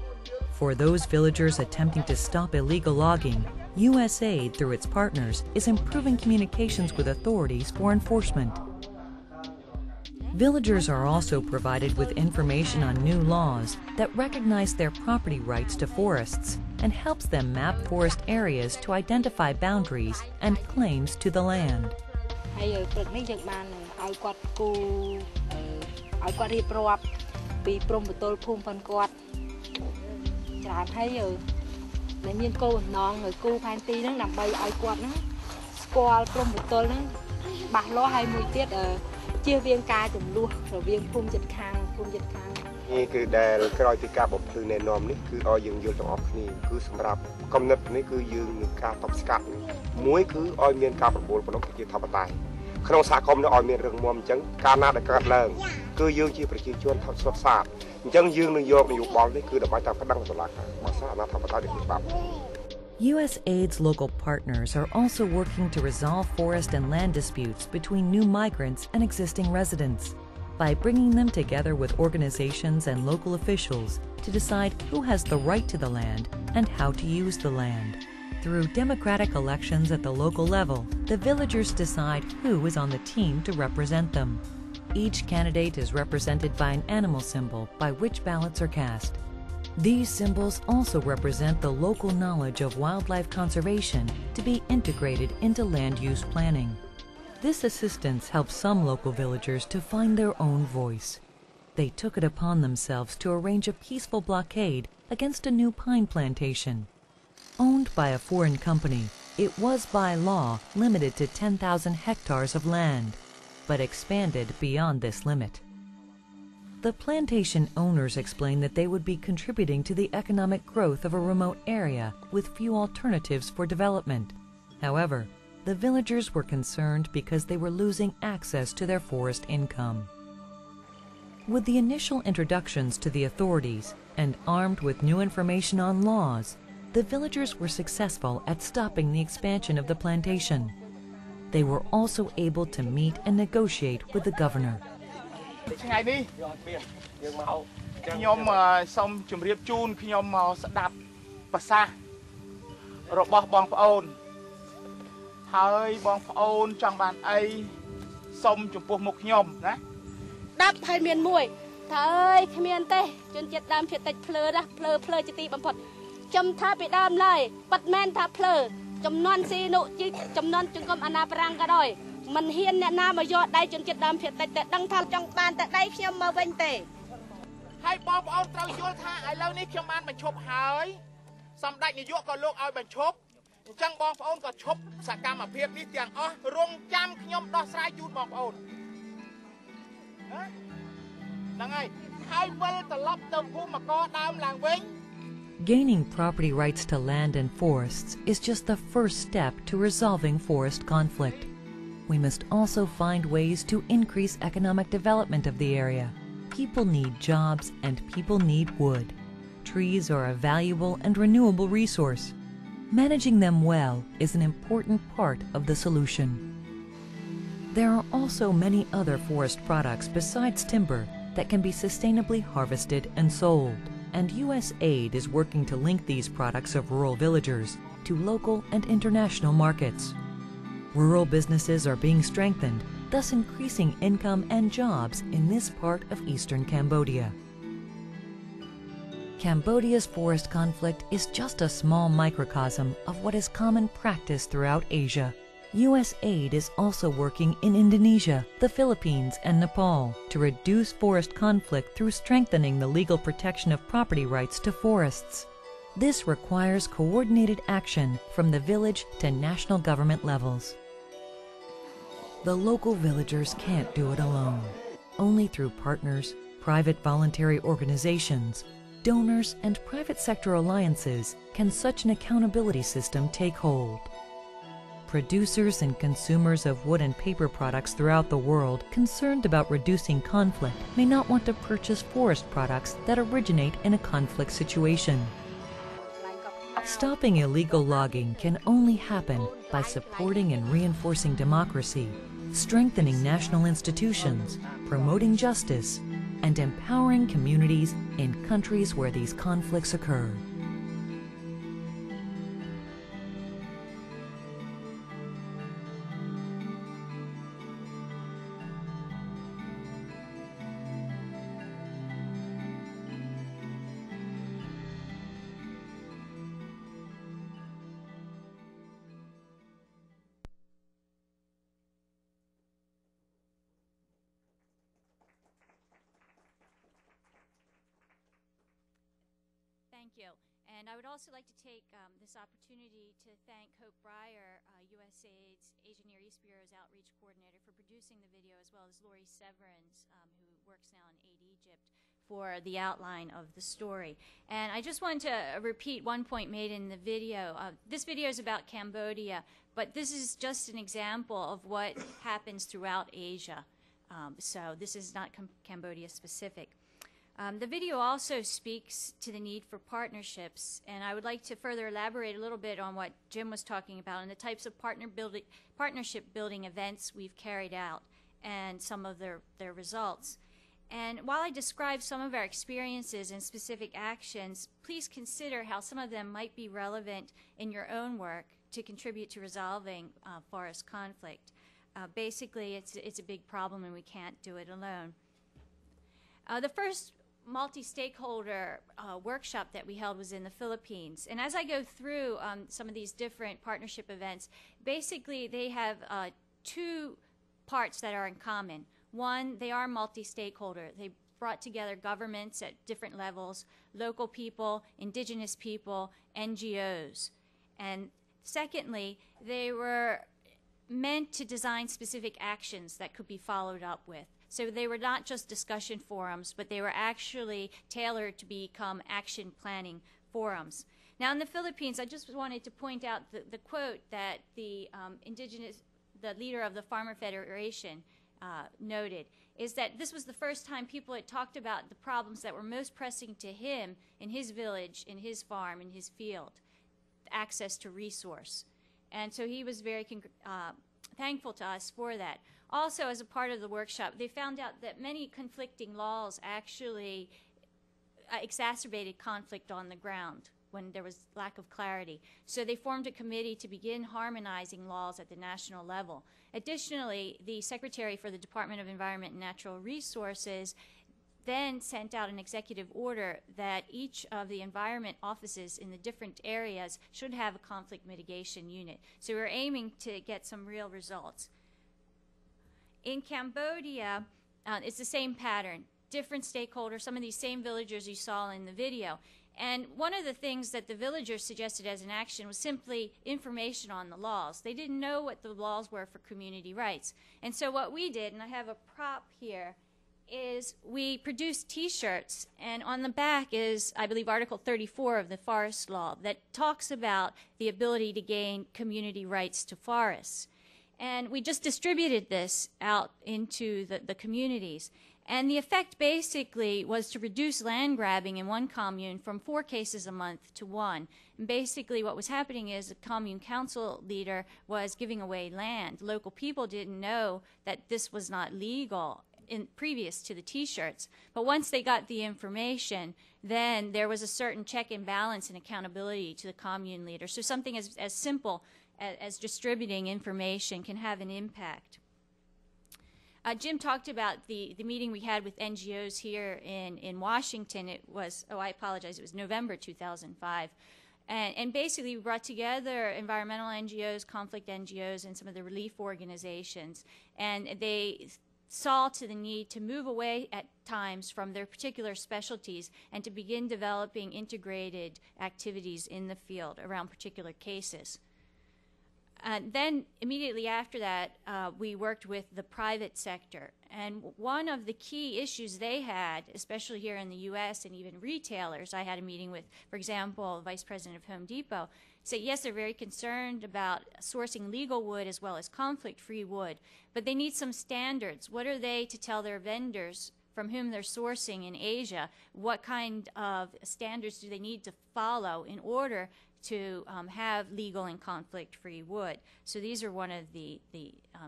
For those villagers attempting to stop illegal logging, USAID, through its partners, is improving communications with authorities for enforcement. Villagers are also provided with information on new laws that recognize their property rights to forests and helps them map forest areas to identify boundaries and claims to the land. Iniគឺដែលក្រោយពីការបំភ្លឺណែនាំនេះគឺឲ្យយើងយល់ទាំងអស់គ្នាគឺសម្រាប់កំណត់នេះគឺយើងនឹងការតបស្កាត់មួយគឺឲ្យមានការប្រមូលផ្ដុំប្រជាធិបតេយ្យក្នុងសហគមន៍នេះឲ្យមានរឹងមាំអញ្ចឹងការណាដែលកើតឡើងគឺយើងជាប្រជាជនថតសុទ្ធសាធអញ្ចឹងយើងនឹងយកនយោបាយនេះគឺដើម្បីតែប្តឹងតុលាការបើសារអាណាធិបតេយ្យនេះច្បាប់ USAID's local partners are also working to resolve forest and land disputes between new migrants and existing residents by bringing them together with organizations and local officials to decide who has the right to the land and how to use the land. Through democratic elections at the local level, the villagers decide who is on the team to represent them. Each candidate is represented by an animal symbol by which ballots are cast. These symbols also represent the local knowledge of wildlife conservation to be integrated into land use planning. This assistance helps some local villagers to find their own voice. They took it upon themselves to arrange a peaceful blockade against a new pine plantation. Owned by a foreign company, it was by law limited to 10,000 hectares of land, but expanded beyond this limit. The plantation owners explained that they would be contributing to the economic growth of a remote area with few alternatives for development. However, the villagers were concerned because they were losing access to their forest income. With the initial introductions to the authorities and armed with new information on laws, the villagers were successful at stopping the expansion of the plantation. They were also able to meet and negotiate with the governor. ថ្ងៃនេះខ្ញុំសូមជម្រាបជូនខ្ញុំមកស្ដាប់ប្រសាសន៍របស់បងប្អូនហើយបងប្អូនចង់បានអីសូមចំពោះមុខខ្ញុំណាដាប់ហើយមានមួយថាអើយគ្មានទេជនជាតិដើមភាគតិចភ្លើណាភ្លើជាទីបំផុតខ្ញុំថាពីដើមឡើយប៉ាត់មែនថាភ្លើចំនួនស៊ីនុជីចំនួនជង្គមអាណាប្រាំងក៏ដោយមិនហ៊ានអ្នកណាមកយកដៃជនជាតិដើមភាគតិចតែដឹងថាចង់បានតែដៃខ្ញុំមកវិញទេហើយបងប្អូនត្រូវយល់ថាឥឡូវនេះខ្ញុំបានបញ្ឈប់ហើយសម្ដេចនាយកក៏លោកឲ្យបញ្ឈប់អញ្ចឹងបងប្អូនក៏ឈប់សកម្មភាពនេះទាំងអស់រងចាំខ្ញុំដោះស្រាយជូនបងប្អូនហ្នឹងហើយវិលត្រឡប់ទៅភូមិករដើមឡើងវិញ Gaining property rights to land and forests is just the first step to resolving forest conflict. We must also find ways to increase economic development of the area. People need jobs and people need wood. Trees are a valuable and renewable resource. Managing them well is an important part of the solution. There are also many other forest products besides timber that can be sustainably harvested and sold, and USAID is working to link these products of rural villagers to local and international markets. Rural businesses are being strengthened, thus increasing income and jobs in this part of eastern Cambodia. Cambodia's forest conflict is just a small microcosm of what is common practice throughout Asia. USAID is also working in Indonesia, the Philippines, and Nepal to reduce forest conflict through strengthening the legal protection of property rights to forests. This requires coordinated action from the village to national government levels. The local villagers can't do it alone. Only through partners, private voluntary organizations, donors, and private sector alliances can such an accountability system take hold. Producers and consumers of wood and paper products throughout the world concerned about reducing conflict may not want to purchase forest products that originate in a conflict situation. Stopping illegal logging can only happen by supporting and reinforcing democracy, strengthening national institutions, promoting justice, and empowering communities in countries where these conflicts occur. Thank you. And I would also like to take this opportunity to thank Hope Breyer, USAID's Asian Near East Bureau's outreach coordinator, for producing the video, as well as Lori Severins, who works now in Aid Egypt, for the outline of the story. And I just want to repeat one point made in the video. This video is about Cambodia, but this is just an example of what happens throughout Asia. So this is not Cambodia specific. The video also speaks to the need for partnerships, and I would like to further elaborate a little bit on what Jim was talking about and the types of partnership building events we've carried out and some of their results. And while I describe some of our experiences and specific actions, please consider how some of them might be relevant in your own work to contribute to resolving forest conflict. Basically, it's a big problem and we can't do it alone. The first multi-stakeholder workshop that we held was in the Philippines. And as I go through some of these different partnership events, basically they have two parts that are in common. One, they are multi-stakeholder. They brought together governments at different levels, local people, indigenous people, NGOs. And secondly, they were meant to design specific actions that could be followed up with. So they were not just discussion forums, but they were actually tailored to become action planning forums. Now in the Philippines, I just wanted to point out the quote that the leader of the Farmer Federation noted, is that this was the first time people had talked about the problems that were most pressing to him in his village, in his farm, in his field, access to resource. And so he was very thankful to us for that. Also, as a part of the workshop, they found out that many conflicting laws actually exacerbated conflict on the ground when there was lack of clarity. So they formed a committee to begin harmonizing laws at the national level. Additionally, the Secretary for the Department of Environment and Natural Resources then sent out an executive order that each of the environment offices in the different areas should have a conflict mitigation unit. So we're aiming to get some real results. In Cambodia, it's the same pattern. Different stakeholders, some of these same villagers you saw in the video. And one of the things that the villagers suggested as an action was simply information on the laws. They didn't know what the laws were for community rights. And so what we did, and I have a prop here, is we produced T-shirts, and on the back is, I believe, Article 34 of the Forest Law that talks about the ability to gain community rights to forests. And we just distributed this out into the communities. And the effect basically was to reduce land grabbing in one commune from 4 cases a month to 1. And basically what was happening is the commune council leader was giving away land. Local people didn't know that this was not legal previous to the T-shirts. But once they got the information, then there was a certain check and balance and accountability to the commune leader. So something as simple as distributing information can have an impact. Jim talked about the meeting we had with NGOs here in Washington. It was, oh, I apologize, it was November 2005. And basically we brought together environmental NGOs, conflict NGOs, and some of the relief organizations. And they saw to the need to move away at times from their particular specialties and to begin developing integrated activities in the field around particular cases. And then immediately after that, we worked with the private sector. And one of the key issues they had, especially here in the U.S. and even retailers, I had a meeting with, for example, the Vice President of Home Depot, said yes, they're very concerned about sourcing legal wood as well as conflict-free wood, but they need some standards. What are they to tell their vendors from whom they're sourcing in Asia? What kind of standards do they need to follow in order to have legal and conflict-free wood? So these are one of the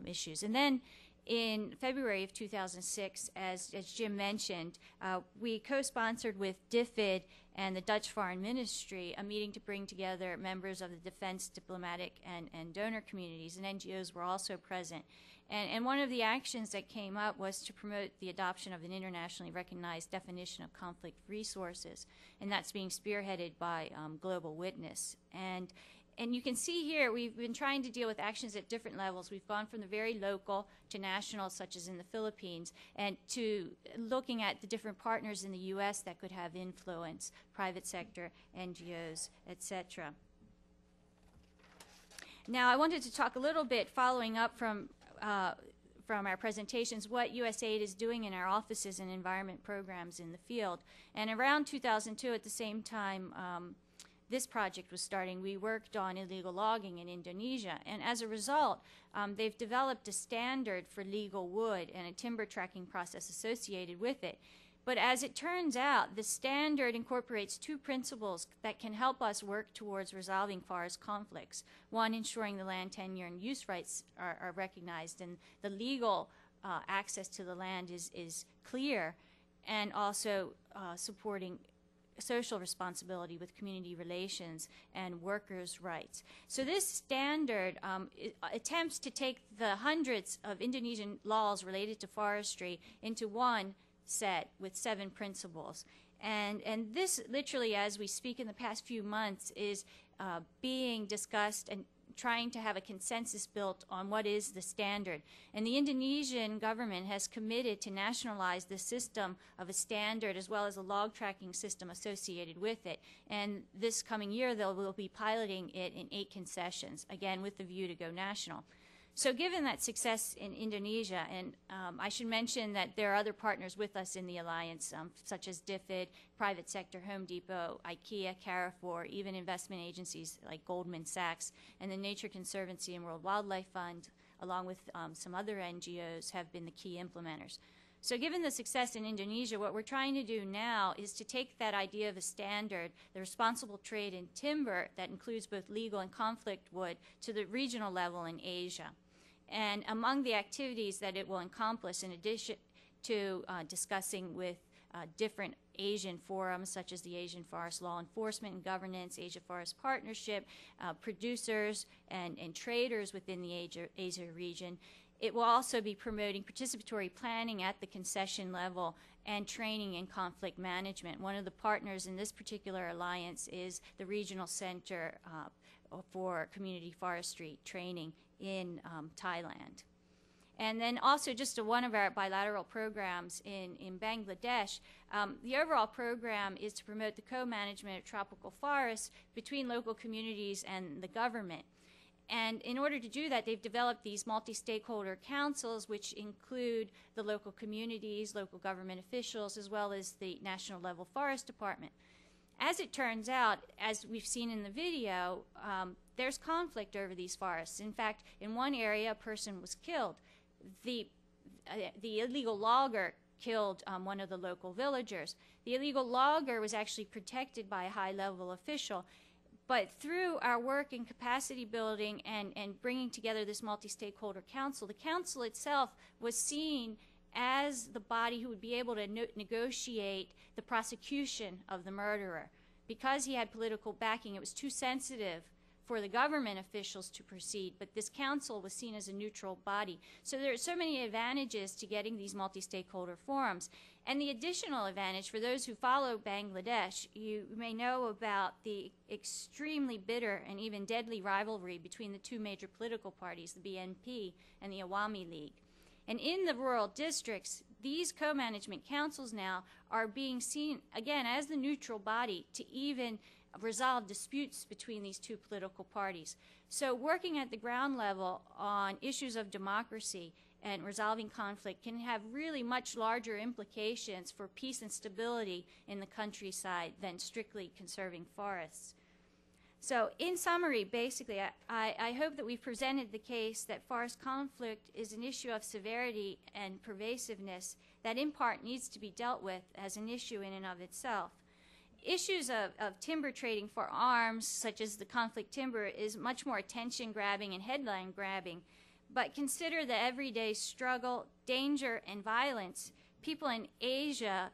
issues. And then in February of 2006, as Jim mentioned, we co-sponsored with DFID and the Dutch Foreign Ministry a meeting to bring together members of the defense, diplomatic, and donor communities, and NGOs were also present. And one of the actions that came up was to promote the adoption of an internationally recognized definition of conflict resources, and that's being spearheaded by Global Witness. And you can see here we've been trying to deal with actions at different levels. We've gone from the very local to national, such as in the Philippines, and to looking at the different partners in the U.S. that could have influence, private sector, NGOs, etc. Now, I wanted to talk a little bit, following up from our presentations, what USAID is doing in our offices and environment programs in the field. And around 2002, at the same time this project was starting, we worked on illegal logging in Indonesia. And as a result, they've developed a standard for legal wood and a timber tracking process associated with it. But as it turns out, the standard incorporates two principles that can help us work towards resolving forest conflicts. One, ensuring the land tenure and use rights are recognized and the legal access to the land is clear, and also supporting social responsibility with community relations and workers' rights. So this standard attempts to take the hundreds of Indonesian laws related to forestry into one set with 7 principles. And this literally, as we speak in the past few months, is being discussed and trying to have a consensus built on what is the standard. And the Indonesian government has committed to nationalize the system of a standard as well as a log tracking system associated with it. And this coming year, they will be piloting it in 8 concessions, again with the view to go national. So given that success in Indonesia, and I should mention that there are other partners with us in the alliance, such as DFID, private sector, Home Depot, IKEA, Carrefour, even investment agencies like Goldman Sachs, and the Nature Conservancy and World Wildlife Fund, along with some other NGOs, have been the key implementers. So given the success in Indonesia, what we're trying to do now is to take that idea of a standard, the responsible trade in timber that includes both legal and conflict wood, to the regional level in Asia. And among the activities that it will encompass, in addition to discussing with different Asian forums, such as the Asian Forest Law Enforcement and Governance, Asia Forest Partnership, producers and traders within the Asia region, it will also be promoting participatory planning at the concession level and training in conflict management. One of the partners in this particular alliance is the Regional Center for Community Forestry Training in Thailand. And then also just one of our bilateral programs in Bangladesh, the overall program is to promote the co-management of tropical forests between local communities and the government. And in order to do that, they've developed these multi-stakeholder councils, which include the local communities, local government officials, as well as the national level forest department. As it turns out, as we've seen in the video, there's conflict over these forests. In fact, in one area, a person was killed. The illegal logger killed one of the local villagers. The illegal logger was actually protected by a high-level official. But through our work in capacity building and bringing together this multi-stakeholder council, the council itself was seen as the body who would be able to negotiate the prosecution of the murderer. Because he had political backing, it was too sensitive for the government officials to proceed, but this council was seen as a neutral body. So there are so many advantages to getting these multi-stakeholder forums. And the additional advantage for those who follow Bangladesh, you may know about the extremely bitter and even deadly rivalry between the two major political parties, the BNP and the Awami League. And in the rural districts, these co-management councils now are being seen, again, as the neutral body to even resolve disputes between these two political parties. So working at the ground level on issues of democracy and resolving conflict can have really much larger implications for peace and stability in the countryside than strictly conserving forests. So in summary, basically, I hope that we've presented the case that forest conflict is an issue of severity and pervasiveness that in part needs to be dealt with as an issue in and of itself. Issues of timber trading for arms, such as the conflict timber, is much more attention-grabbing and headline-grabbing. But consider the everyday struggle, danger, and violence people in Asia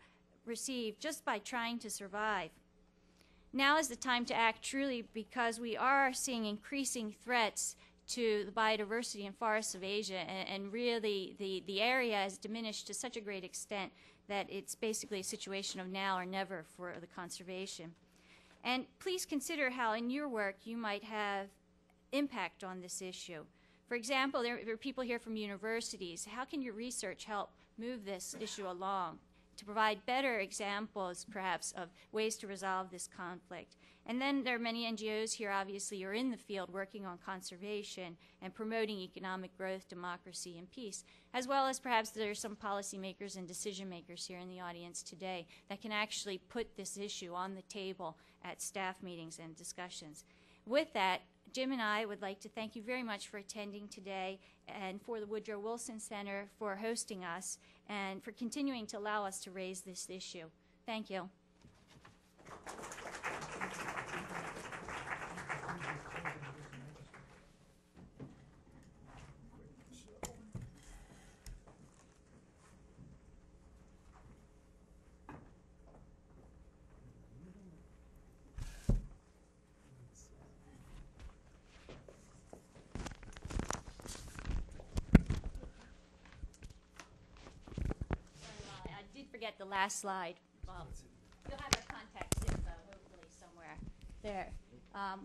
receive just by trying to survive. Now is the time to act truly, because we are seeing increasing threats to the biodiversity and forests of Asia, and really the area has diminished to such a great extent that it's basically a situation of now or never for the conservation. And please consider how in your work you might have impact on this issue. For example, there are people here from universities. How can your research help move this issue along to provide better examples, perhaps, of ways to resolve this conflict? And then there are many NGOs here, obviously, who are in the field working on conservation and promoting economic growth, democracy, and peace, as well as perhaps there are some policymakers and decision makers here in the audience today that can actually put this issue on the table at staff meetings and discussions. With that, Jim and I would like to thank you very much for attending today, and for the Woodrow Wilson Center for hosting us and for continuing to allow us to raise this issue. Thank you. Forget the last slide. Well, you'll have our contact info hopefully somewhere there.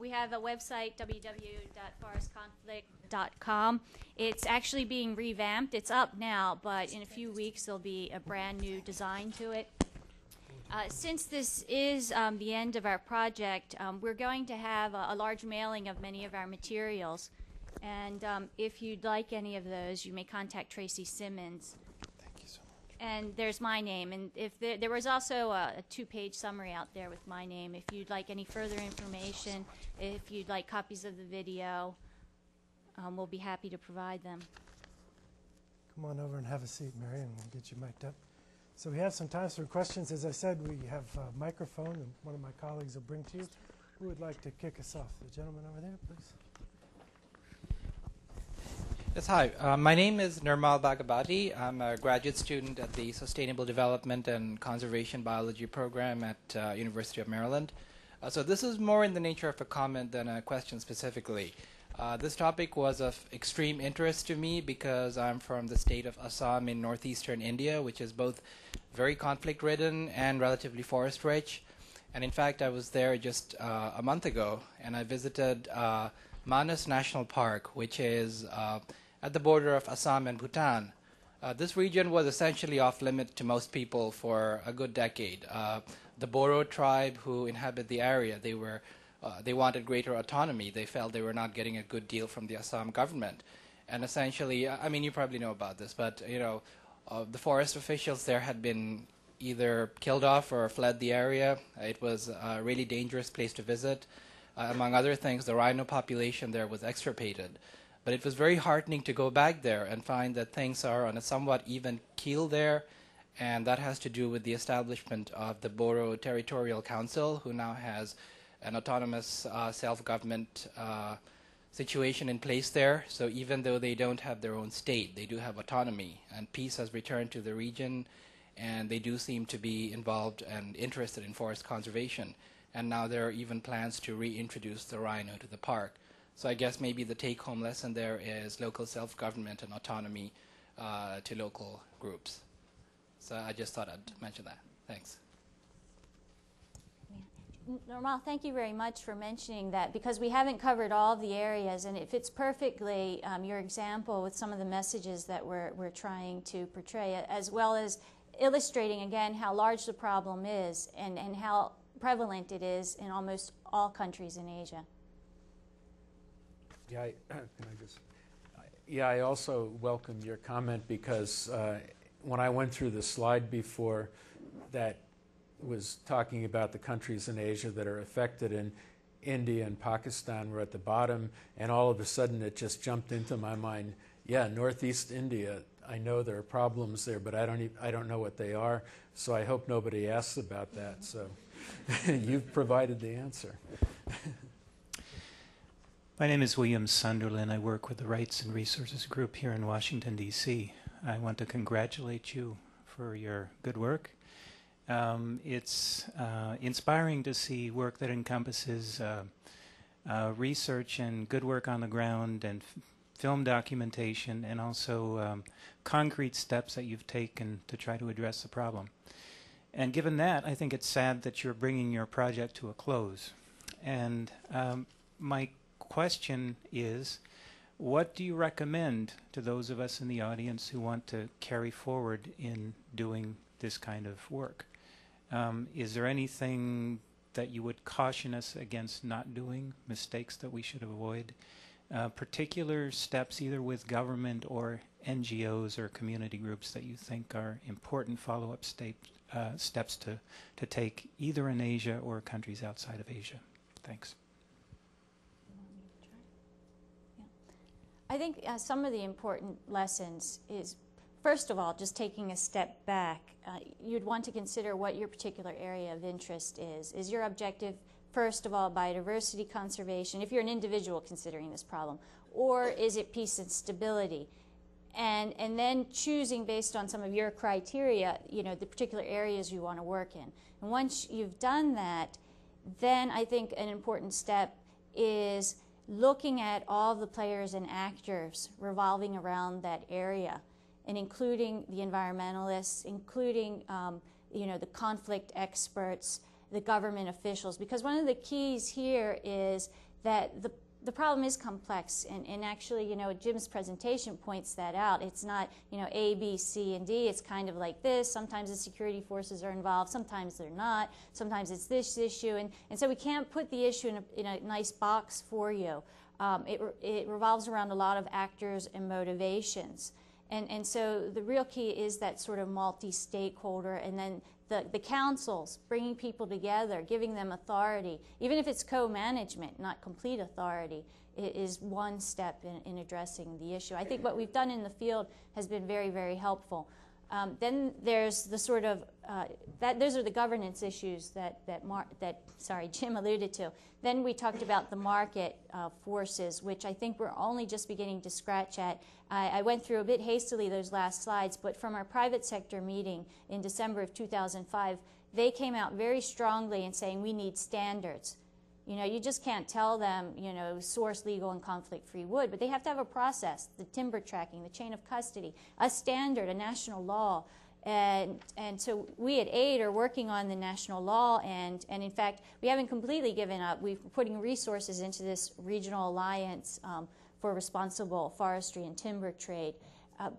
We have a website, www.forestconflict.com. It's actually being revamped. It's up now, but in a few weeks there'll be a brand new design to it. Since this is the end of our project, we're going to have a large mailing of many of our materials. And if you'd like any of those, you may contact Tracy Simmons. And there's my name, and if there was also a 2-page summary out there with my name. If you'd like any further information, if you'd like copies of the video, we'll be happy to provide them. Come on over and have a seat, Mary, and we'll get you mic'd up. So we have some time for questions. As I said, we have a microphone, and one of my colleagues will bring to you. Who would like to kick us off? The gentleman over there, please. Yes, hi. My name is Nirmal Bhagavati. I'm a graduate student at the Sustainable Development and Conservation Biology program at University of Maryland. So this is more in the nature of a comment than a question specifically. This topic was of extreme interest to me because I'm from the state of Assam in northeastern India, which is both very conflict-ridden and relatively forest-rich. And in fact, I was there just a month ago, and I visited Manas National Park, which is at the border of Assam and Bhutan. This region was essentially off-limit to most people for a good decade. The Boro tribe who inhabit the area, they wanted greater autonomy. They felt they were not getting a good deal from the Assam government. And essentially, I mean, you probably know about this, but the forest officials there had been either killed off or fled the area. It was a really dangerous place to visit. Among other things, the rhino population there was extirpated. But it was very heartening to go back there and find that things are on a somewhat even keel there, and that has to do with the establishment of the Boro Territorial Council, who now has an autonomous self-government situation in place there. So even though they don't have their own state, they do have autonomy, and peace has returned to the region, and they do seem to be involved and interested in forest conservation. and now there are even plans to reintroduce the rhino to the park. So I guess maybe the take-home lesson there is local self-government and autonomy to local groups. So I just thought I'd mention that. Thanks. Normal, thank you very much for mentioning that, because we haven't covered all the areas, and it fits perfectly, your example, with some of the messages that we're trying to portray, as well as illustrating again how large the problem is and how prevalent it is in almost all countries in Asia. Yeah, I also welcome your comment, because when I went through the slide before that was talking about the countries in Asia that are affected, and India and Pakistan were at the bottom, and all of a sudden it just jumped into my mind, yeah, Northeast India, I know there are problems there, but I don't know what they are, so I hope nobody asks about that. So you've provided the answer. My name is William Sunderland. I work with the Rights and Resources Group here in Washington, D.C. I want to congratulate you for your good work. It's inspiring to see work that encompasses research and good work on the ground and film documentation, and also concrete steps that you've taken to try to address the problem. And given that, I think it's sad that you're bringing your project to a close. And my question is, what do you recommend to those of us in the audience who want to carry forward in doing this kind of work? Is there anything that you would caution us against not doing, mistakes that we should avoid? Particular steps either with government or NGOs or community groups that you think are important follow-up steps to take either in Asia or countries outside of Asia? Thanks. I think some of the important lessons is, first of all, just taking a step back. You'd want to consider what your particular area of interest is. Is your objective, first of all, biodiversity conservation, if you're an individual considering this problem, or is it peace and stability? And then choosing based on some of your criteria, the particular areas you want to work in. And once you've done that, then I think an important step is looking at all the players and actors revolving around that area, and including the environmentalists, including the conflict experts, the government officials, because one of the keys here is that the problem is complex, and actually, Jim's presentation points that out. It's not, A, B, C, and D. It's kind of like this. Sometimes the security forces are involved. Sometimes they're not. Sometimes it's this issue. And so we can't put the issue in a nice box for you. It revolves around a lot of actors and motivations. And so the real key is that sort of multi-stakeholder, and then the councils, bringing people together, giving them authority, even if it's co-management, not complete authority, is one step in addressing the issue. I think what we've done in the field has been very, very helpful. Then there's the sort of, those are the governance issues that Jim alluded to. Then we talked about the market forces, which I think we're only just beginning to scratch at. I went through a bit hastily those last slides, but from our private sector meeting in December of 2005, they came out very strongly in saying we need standards. You just can't tell them, source legal and conflict-free wood, but they have to have a process, the timber tracking, the chain of custody, a standard, a national law. And so we at AID are working on the national law, and in fact, we haven't completely given up. We're putting resources into this regional alliance for responsible forestry and timber trade.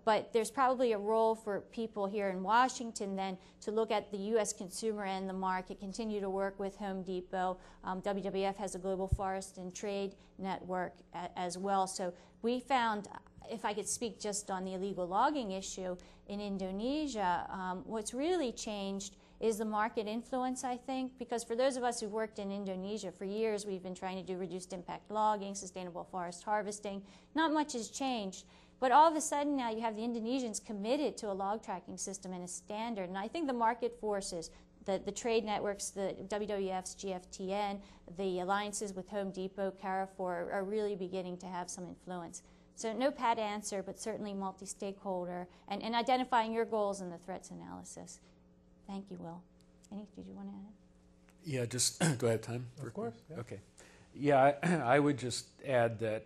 But there's probably a role for people here in Washington then to look at the U.S. consumer and the market, continue to work with Home Depot. WWF has a global forest and trade network as well. So we found, if I could speak just on the illegal logging issue in Indonesia, what's really changed is the market influence, I think, because for those of us who've worked in Indonesia for years, we've been trying to do reduced impact logging, sustainable forest harvesting. Not much has changed. But all of a sudden now you have the Indonesians committed to a log tracking system and a standard. And I think the market forces, the trade networks, the WWF's GFTN, the alliances with Home Depot, Carrefour, are really beginning to have some influence. So no pat answer, but certainly multi-stakeholder, and identifying your goals in the threats analysis. Thank you, Will. Did you want to add? Yeah, just do I have time? Of course. Yeah. Okay. Yeah, I would just add that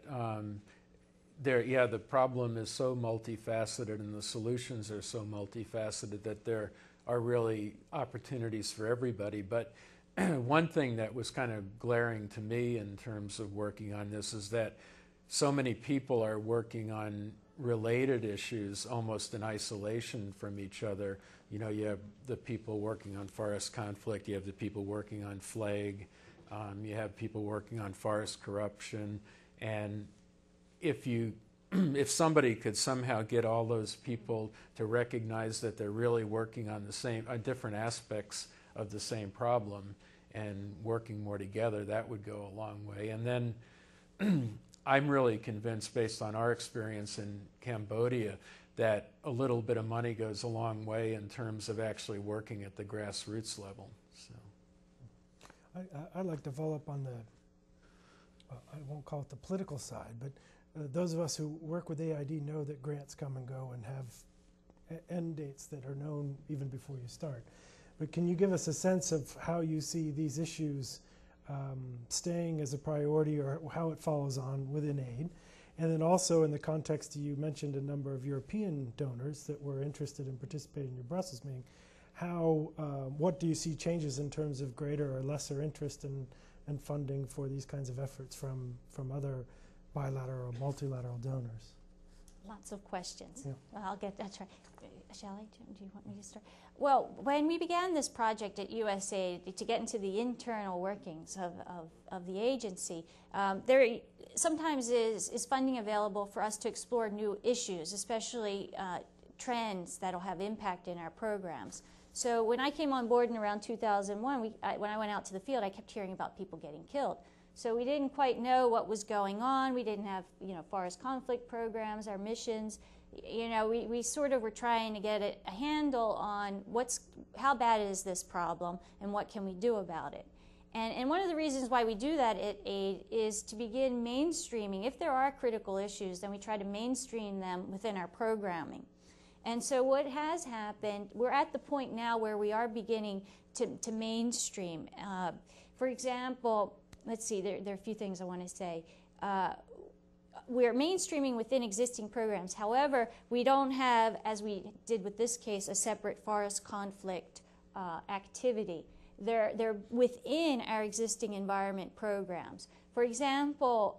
the problem is so multifaceted and the solutions are so multifaceted that there are really opportunities for everybody. But one thing that was kind of glaring to me in terms of working on this is that so many people are working on related issues almost in isolation from each other. You know, you have the people working on forest conflict, you have the people working on FLAG, you have people working on forest corruption, and if somebody could somehow get all those people to recognize that they're really working on different aspects of the same problem and working more together, that would go a long way. And then I'm really convinced, based on our experience in Cambodia, that a little bit of money goes a long way in terms of actually working at the grassroots level. So, I'd like to follow up on the, I won't call it the political side, but those of us who work with AID know that grants come and go and have end dates that are known even before you start. But can you give us a sense of how you see these issues staying as a priority, or how it follows on within aid? And then also in the context, you mentioned a number of European donors that were interested in participating in your Brussels meeting. What do you see changes in terms of greater or lesser interest in funding for these kinds of efforts from other bilateral or multilateral donors? Lots of questions. Yeah. Well, I'll try. Shall I? Do you want me to start? Well, when we began this project at USAID to get into the internal workings of the agency, there sometimes is funding available for us to explore new issues, especially trends that will have impact in our programs. So when I came on board in around 2001, when I went out to the field, I kept hearing about people getting killed. So we didn't quite know what was going on. We didn't have, forest conflict programs, our missions. We sort of were trying to get a handle on how bad is this problem and what can we do about it. And one of the reasons why we do that at AID is to begin mainstreaming. If there are critical issues, then we try to mainstream them within our programming. And so what has happened, we're at the point now where we are beginning to mainstream. For example, let's see, there are a few things I want to say. We're mainstreaming within existing programs. However, we don't have, as we did with this case, a separate forest conflict activity. They're within our existing environment programs. For example,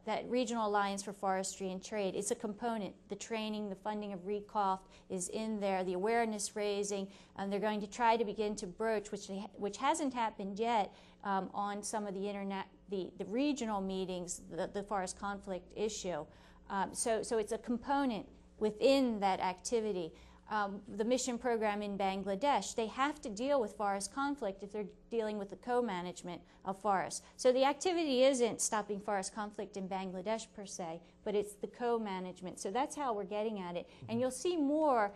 that Regional Alliance for Forestry and Trade, it's a component. The training, the funding of RECOF is in there, the awareness raising, and they're going to try to begin to broach, which hasn't happened yet, on some of the regional meetings, the forest conflict issue. So it's a component within that activity. The mission program in Bangladesh, they have to deal with forest conflict if they're dealing with the co-management of forests. So the activity isn't stopping forest conflict in Bangladesh per se, but it's the co-management. So that's how we're getting at it. And you'll see more.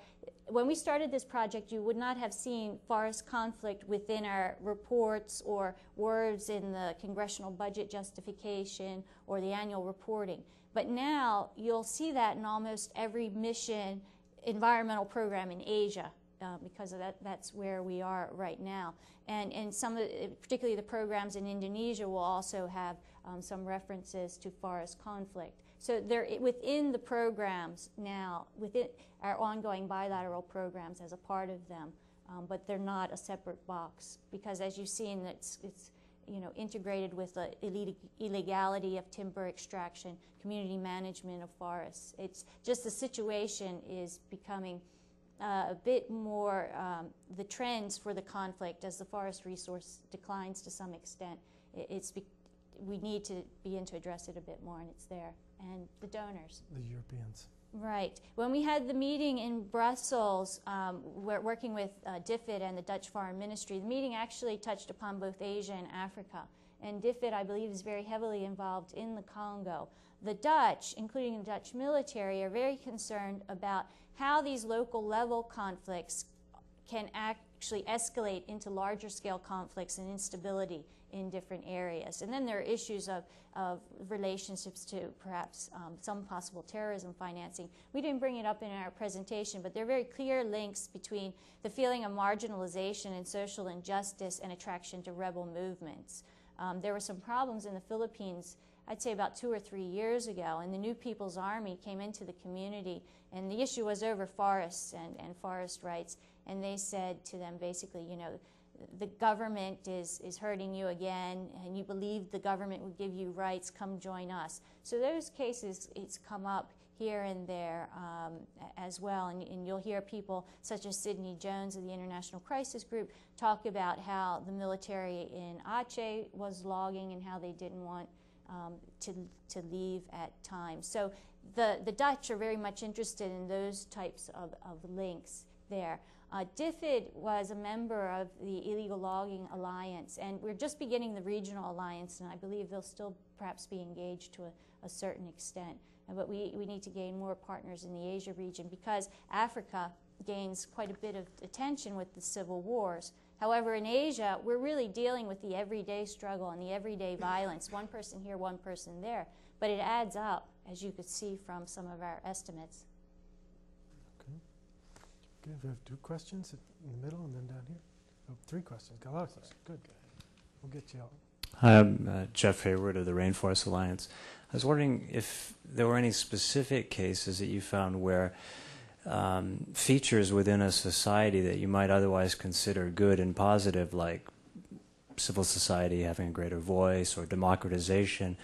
When we started this project, you would not have seen forest conflict within our reports or words in the congressional budget justification or the annual reporting. But now you'll see that in almost every mission environmental program in Asia, because of that's where we are right now. And some of particularly the programs in Indonesia will also have some references to forest conflict. So they're within the programs now, within our ongoing bilateral programs as a part of them, but they're not a separate box, because as you've seen, it's integrated with the illegality of timber extraction, community management of forests. It's just the situation is becoming a bit more the trends for the conflict as the forest resource declines to some extent. We need to begin to address it a bit more, and it's there. And the donors. The Europeans. Right. When we had the meeting in Brussels, we're working with DFID and the Dutch Foreign Ministry. The meeting actually touched upon both Asia and Africa. And DFID, I believe, is very heavily involved in the Congo. The Dutch, including the Dutch military, are very concerned about how these local level conflicts can actually escalate into larger scale conflicts and instability in different areas. And then there are issues of relationships to perhaps some possible terrorism financing. We didn't bring it up in our presentation, but there are very clear links between the feeling of marginalization and social injustice and attraction to rebel movements. There were some problems in the Philippines, I'd say about 2 or 3 years ago, and the New People's Army came into the community, and the issue was over forests and forest rights, and they said to them basically, you know, the government is hurting you again, and you believe the government would give you rights, come join us. So those cases, it's come up here and there as well, and you'll hear people such as Sidney Jones of the International Crisis Group talk about how the military in Aceh was logging and how they didn't want to leave at times. So the Dutch are very much interested in those types of links there. DFID was a member of the Illegal Logging Alliance, and we're just beginning the regional alliance, and I believe they'll still perhaps be engaged to a certain extent. But we need to gain more partners in the Asia region because Africa gains quite a bit of attention with the civil wars. However, in Asia, we're really dealing with the everyday struggle and the everyday violence, one person here, one person there. But it adds up, as you could see from some of our estimates. Okay, we have 2 questions in the middle and then down here. Oh, 3 questions. Got a lot of questions. Good. We'll get you out. Hi, I'm Jeff Hayward of the Rainforest Alliance. I was wondering if there were any specific cases that you found where features within a society that you might otherwise consider good and positive, like civil society having a greater voice or democratization,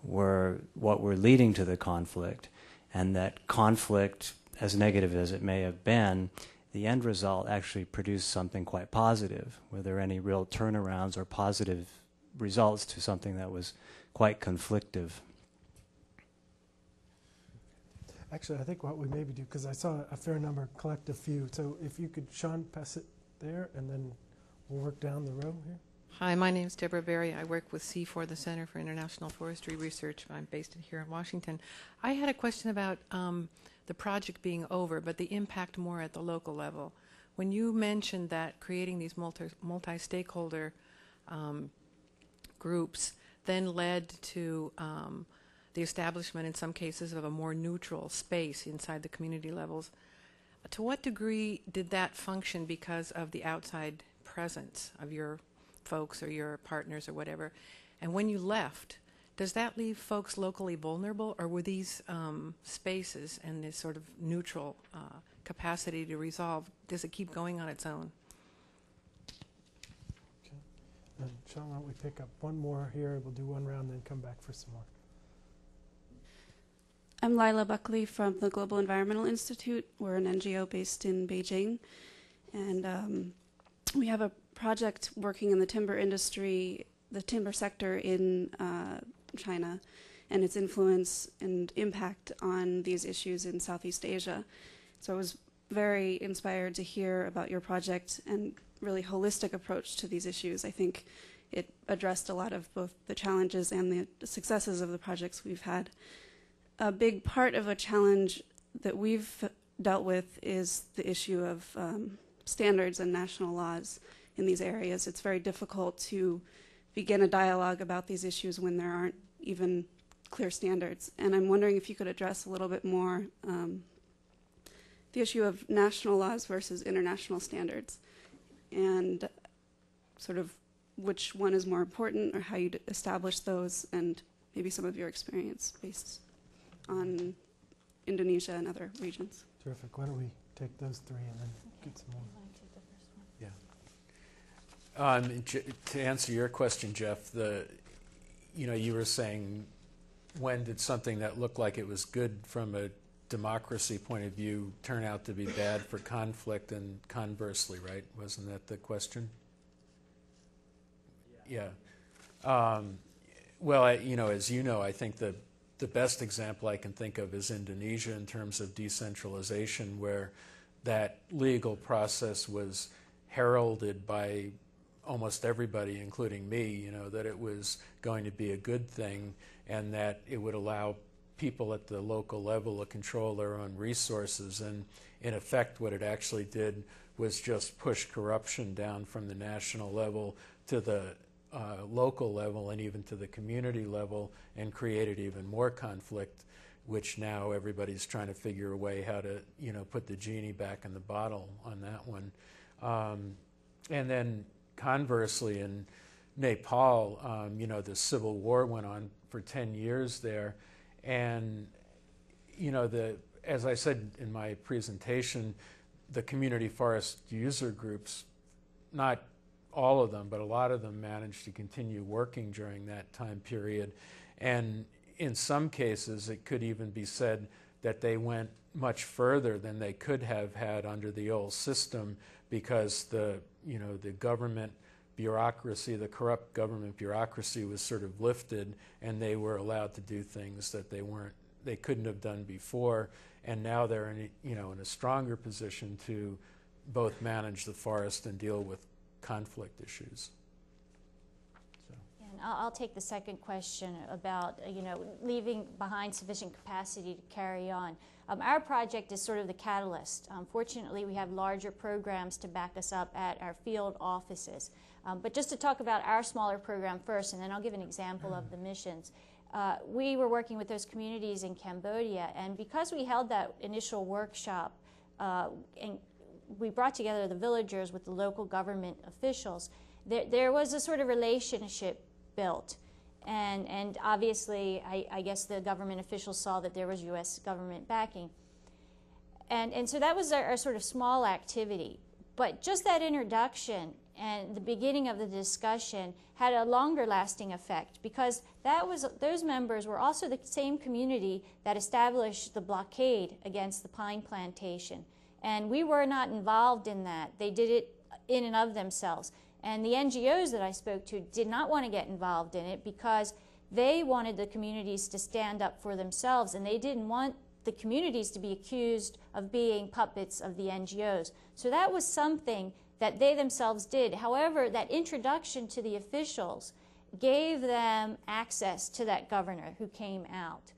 were what were leading to the conflict, and that conflict, as negative as it may have been, the end result actually produced something quite positive. Were there any real turnarounds or positive results to something that was quite conflictive? Actually, I think what we maybe do, because I saw a fair number, collect a few. So if you could, Sean, pass it there, and then we'll work down the row here. Hi, my name is Deborah Berry. I work with C4, the Center for International Forestry Research. I'm based here in Washington. I had a question about the project being over, but the impact more at the local level. When you mentioned that creating these multi-stakeholder groups then led to the establishment, in some cases, of a more neutral space inside the community levels, to what degree did that function because of the outside presence of your folks or your partners or whatever? And when you left, does that leave folks locally vulnerable, or were these spaces and this sort of neutral capacity to resolve, does it keep going on its own? Okay. And Sean, why don't we pick up one more here? We'll do one round, then come back for some more. I'm Lila Buckley from the Global Environmental Institute. We're an NGO based in Beijing, and we have a project working in the timber industry, the timber sector in China, and its influence and impact on these issues in Southeast Asia. So I was very inspired to hear about your project and really holistic approach to these issues. I think it addressed a lot of both the challenges and the successes of the projects we've had. A big part of a challenge that we've dealt with is the issue of standards and national laws in these areas. It's very difficult to begin a dialogue about these issues when there aren't even clear standards. And I'm wondering if you could address a little bit more the issue of national laws versus international standards, and sort of which one is more important, or how you establish those, and maybe some of your experience based on Indonesia and other regions. Terrific. Why don't we take those 3 and then get some more? To answer your question, Jeff, you were saying, when did something that looked like it was good from a democracy point of view turn out to be bad for conflict, and conversely, right? Wasn't that the question? Yeah. Well, as you know, I think the best example I can think of is Indonesia in terms of decentralization, where that legal process was heralded by almost everybody, including me, that it was going to be a good thing and that it would allow people at the local level to control their own resources. And in effect, what it actually did was just push corruption down from the national level to the local level and even to the community level, and created even more conflict, which now everybody's trying to figure a way how to, put the genie back in the bottle on that one. And then conversely, in Nepal, the civil war went on for 10 years there. And, as I said in my presentation, the community forest user groups, not all of them, but a lot of them managed to continue working during that time period. And in some cases, it could even be said that they went much further than they could have had under the old system, because the government bureaucracy, the corrupt government bureaucracy, was sort of lifted, and they were allowed to do things that they couldn't have done before. And now they're in a stronger position to both manage the forest and deal with conflict issues. And I'll take the second question about leaving behind sufficient capacity to carry on. Our project is sort of the catalyst. Fortunately, we have larger programs to back us up at our field offices. But just to talk about our smaller program first, and then I'll give an example of the missions. We were working with those communities in Cambodia, and because we held that initial workshop and we brought together the villagers with the local government officials, there was a sort of relationship built. And obviously, I guess the government officials saw that there was U.S. government backing. And so that was our sort of small activity. But just that introduction and the beginning of the discussion had a longer lasting effect, because those members were also the same community that established the blockade against the pine plantation. And we were not involved in that. They did it in and of themselves. And the NGOs that I spoke to did not want to get involved in it because they wanted the communities to stand up for themselves, and they didn't want the communities to be accused of being puppets of the NGOs. So that was something that they themselves did. However, that introduction to the officials gave them access to that governor who came out.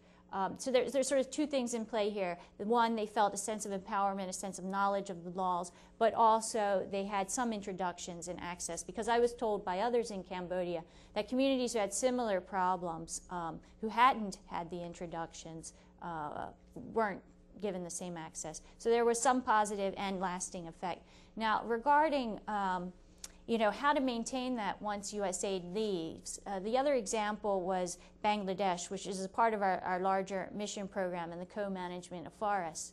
So there's sort of two things in play here. The one, they felt a sense of empowerment, a sense of knowledge of the laws, but also they had some introductions and access, because I was told by others in Cambodia that communities who had similar problems, who hadn't had the introductions, weren't given the same access. So there was some positive and lasting effect. Now, regarding how to maintain that once USAID leaves. The other example was Bangladesh, which is a part of our larger mission program in the co-management of forests.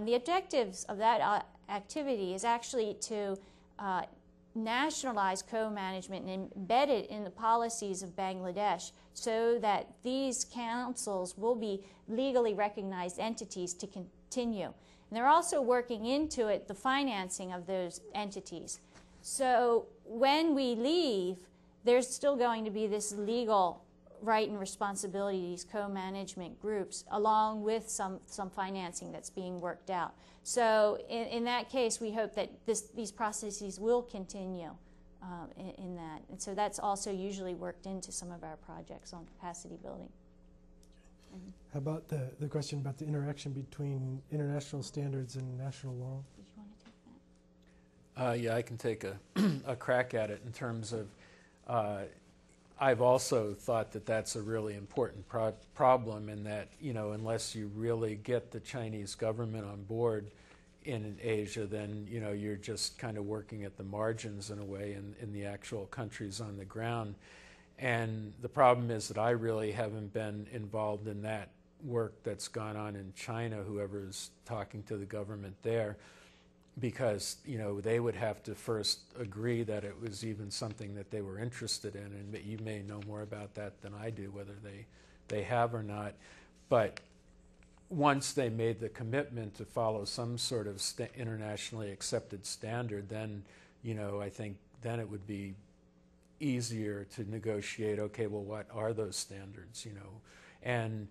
The objectives of that activity is actually to nationalize co-management and embed it in the policies of Bangladesh so that these councils will be legally recognized entities to continue. And they're also working into it the financing of those entities. So when we leave, there's still going to be this legal right and responsibility to these co-management groups, along with some financing that's being worked out. So in that case, we hope that these processes will continue in that. And so that's also usually worked into some of our projects on capacity building. Mm-hmm. How about the question about the interaction between international standards and national law? Did you want to take that? Yeah, I can take a crack at it in terms of, I've also thought that that's a really important problem, in that, unless you really get the Chinese government on board in Asia, then, you're just kind of working at the margins in a way in the actual countries on the ground. And the problem is that I really haven't been involved in that work that's gone on in China, whoever's talking to the government there, because they would have to first agree that it was even something that they were interested in, and you may know more about that than I do, whether they have or not. But once they made the commitment to follow some sort of internationally accepted standard, then I think then it would be easier to negotiate. Okay, well, what are those standards? And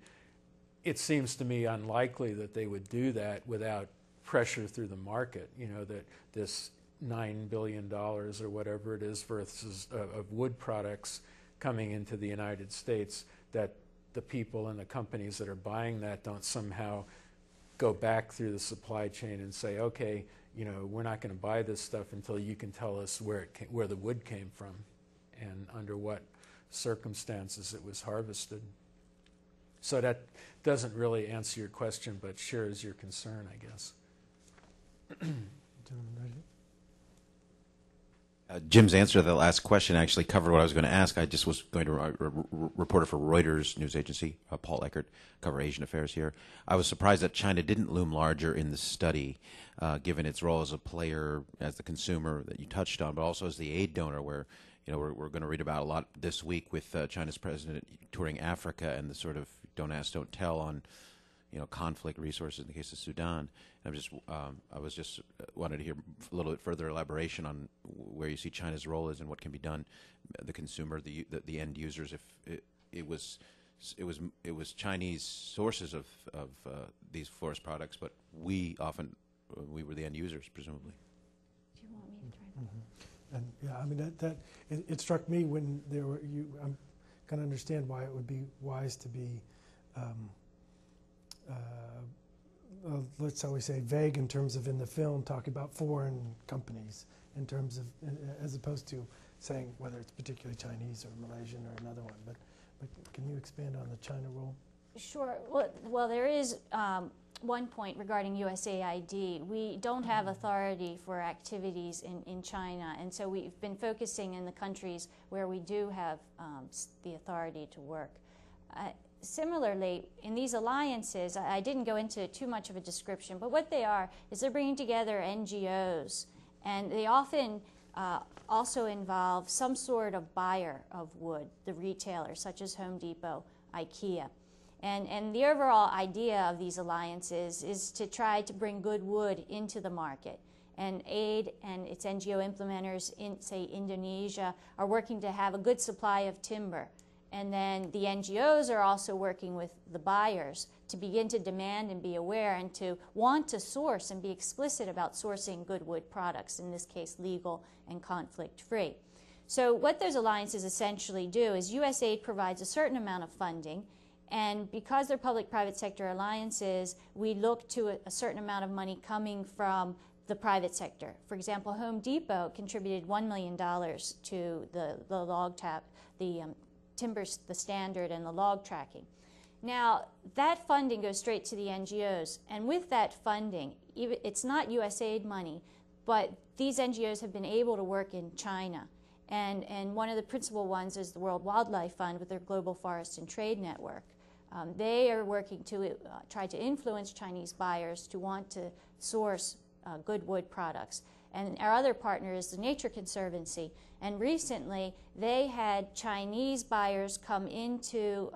it seems to me unlikely that they would do that without pressure through the market, that this $9 billion or whatever it is versus of wood products coming into the United States, that the people and the companies that are buying that don't somehow go back through the supply chain and say, okay, we're not going to buy this stuff until you can tell us where the wood came from and under what circumstances it was harvested. So that doesn't really answer your question, but shares your concern, I guess. Jim's answer to the last question actually covered what I was going to ask. I just was going to reporter for Reuters news agency, Paul Eckert, cover Asian affairs here. I was surprised that China didn't loom larger in the study, given its role as a player, as the consumer that you touched on, but also as the aid donor, where we're going to read about a lot this week with China's president touring Africa and the sort of don't ask, don't tell on conflict resources in the case of Sudan. And I was just wanted to hear a little bit further elaboration on where you see China's role is and what can be done, the consumer, the end users. If it was Chinese sources of these forest products, but we were the end users, presumably. Do you want me to try? Mm-hmm. And yeah, I mean it struck me when there were I'm going to understand why it would be wise to be. Let's how we say vague in terms of in the film talking about foreign companies in terms of as opposed to saying whether it's particularly Chinese or Malaysian or another one. But can you expand on the China role? Sure. Well, there is one point regarding USAID. We don't have authority for activities in China, and so we've been focusing in the countries where we do have the authority to work. Similarly, in these alliances, I didn't go into too much of a description, but what they are is they're bringing together NGOs, and they often also involve some sort of buyer of wood, the retailer, such as Home Depot, IKEA. And the overall idea of these alliances is to try to bring good wood into the market. And AID and its NGO implementers in, say, Indonesia are working to have a good supply of timber. And then the NGOs are also working with the buyers to begin to demand and be aware and to want to source and be explicit about sourcing good wood products, in this case legal and conflict-free. So what those alliances essentially do is USAID provides a certain amount of funding, and because they're public-private sector alliances, we look to a certain amount of money coming from the private sector. For example, Home Depot contributed $1 million to the log tap, the timbers, the standard, and the log tracking. Now, that funding goes straight to the NGOs, and with that funding, it's not USAID money, but these NGOs have been able to work in China. And one of the principal ones is the World Wildlife Fund with their Global Forest and Trade Network. They are working to try to influence Chinese buyers to want to source good wood products. And our other partner is the Nature Conservancy. And recently, they had Chinese buyers come into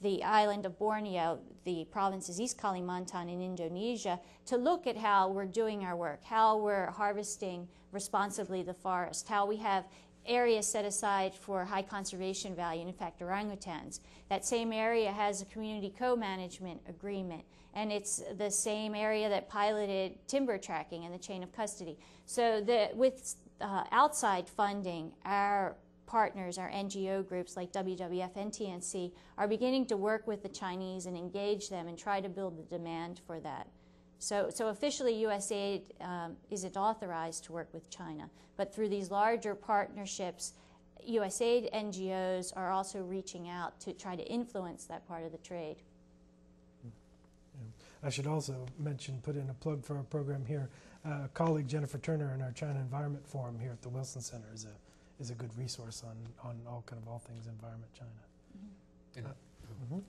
the island of Borneo, the province is East Kalimantan in Indonesia, to look at how we're doing our work, how we're harvesting responsibly the forest, how we have areas set aside for high conservation value, and in fact orangutans. That same area has a community co-management agreement, and it's the same area that piloted timber tracking and the chain of custody. So with outside funding, our partners, our NGO groups like WWF and TNC, are beginning to work with the Chinese and engage them and try to build the demand for that. So officially USAID isn't authorized to work with China, but through these larger partnerships, USAID NGOs are also reaching out to try to influence that part of the trade. I should also put in a plug for our program here. Colleague Jennifer Turner in our China Environment Forum here at the Wilson Center is a good resource on all things environment China.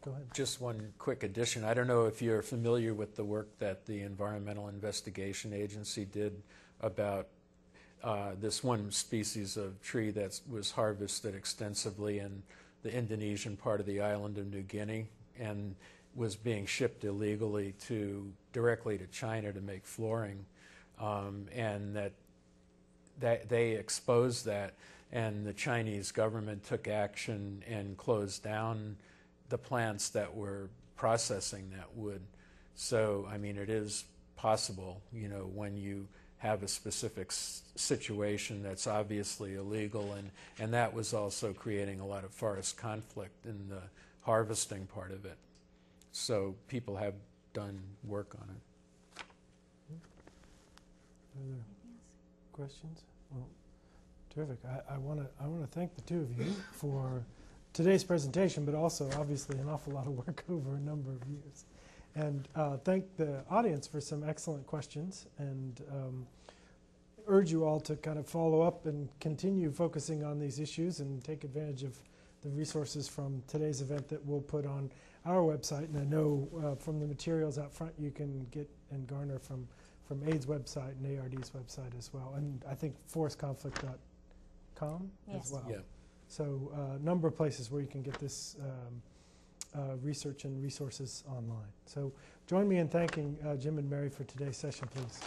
Go ahead. Just one quick addition. I don't know if you're familiar with the work that the Environmental Investigation Agency did about this one species of tree that was harvested extensively in the Indonesian part of the island of New Guinea and was being shipped illegally directly to China to make flooring, and that they exposed that, and the Chinese government took action and closed down the plants that were processing that wood. So, I mean, it is possible, when you have a specific situation that's obviously illegal, and that was also creating a lot of forest conflict in the harvesting part of it. So people have done work on it. Other questions? Well, terrific. I want to thank the two of you for today's presentation, but also obviously an awful lot of work over a number of years. And thank the audience for some excellent questions, and urge you all to kind of follow up and continue focusing on these issues and take advantage of the resources from today's event that we'll put on our website. And I know from the materials out front you can get and garner from AID's website and ARD's website as well. And I think forestconflict.com as well. Yeah. So a number of places where you can get this research and resources online. So join me in thanking Jim and Mary for today's session, please.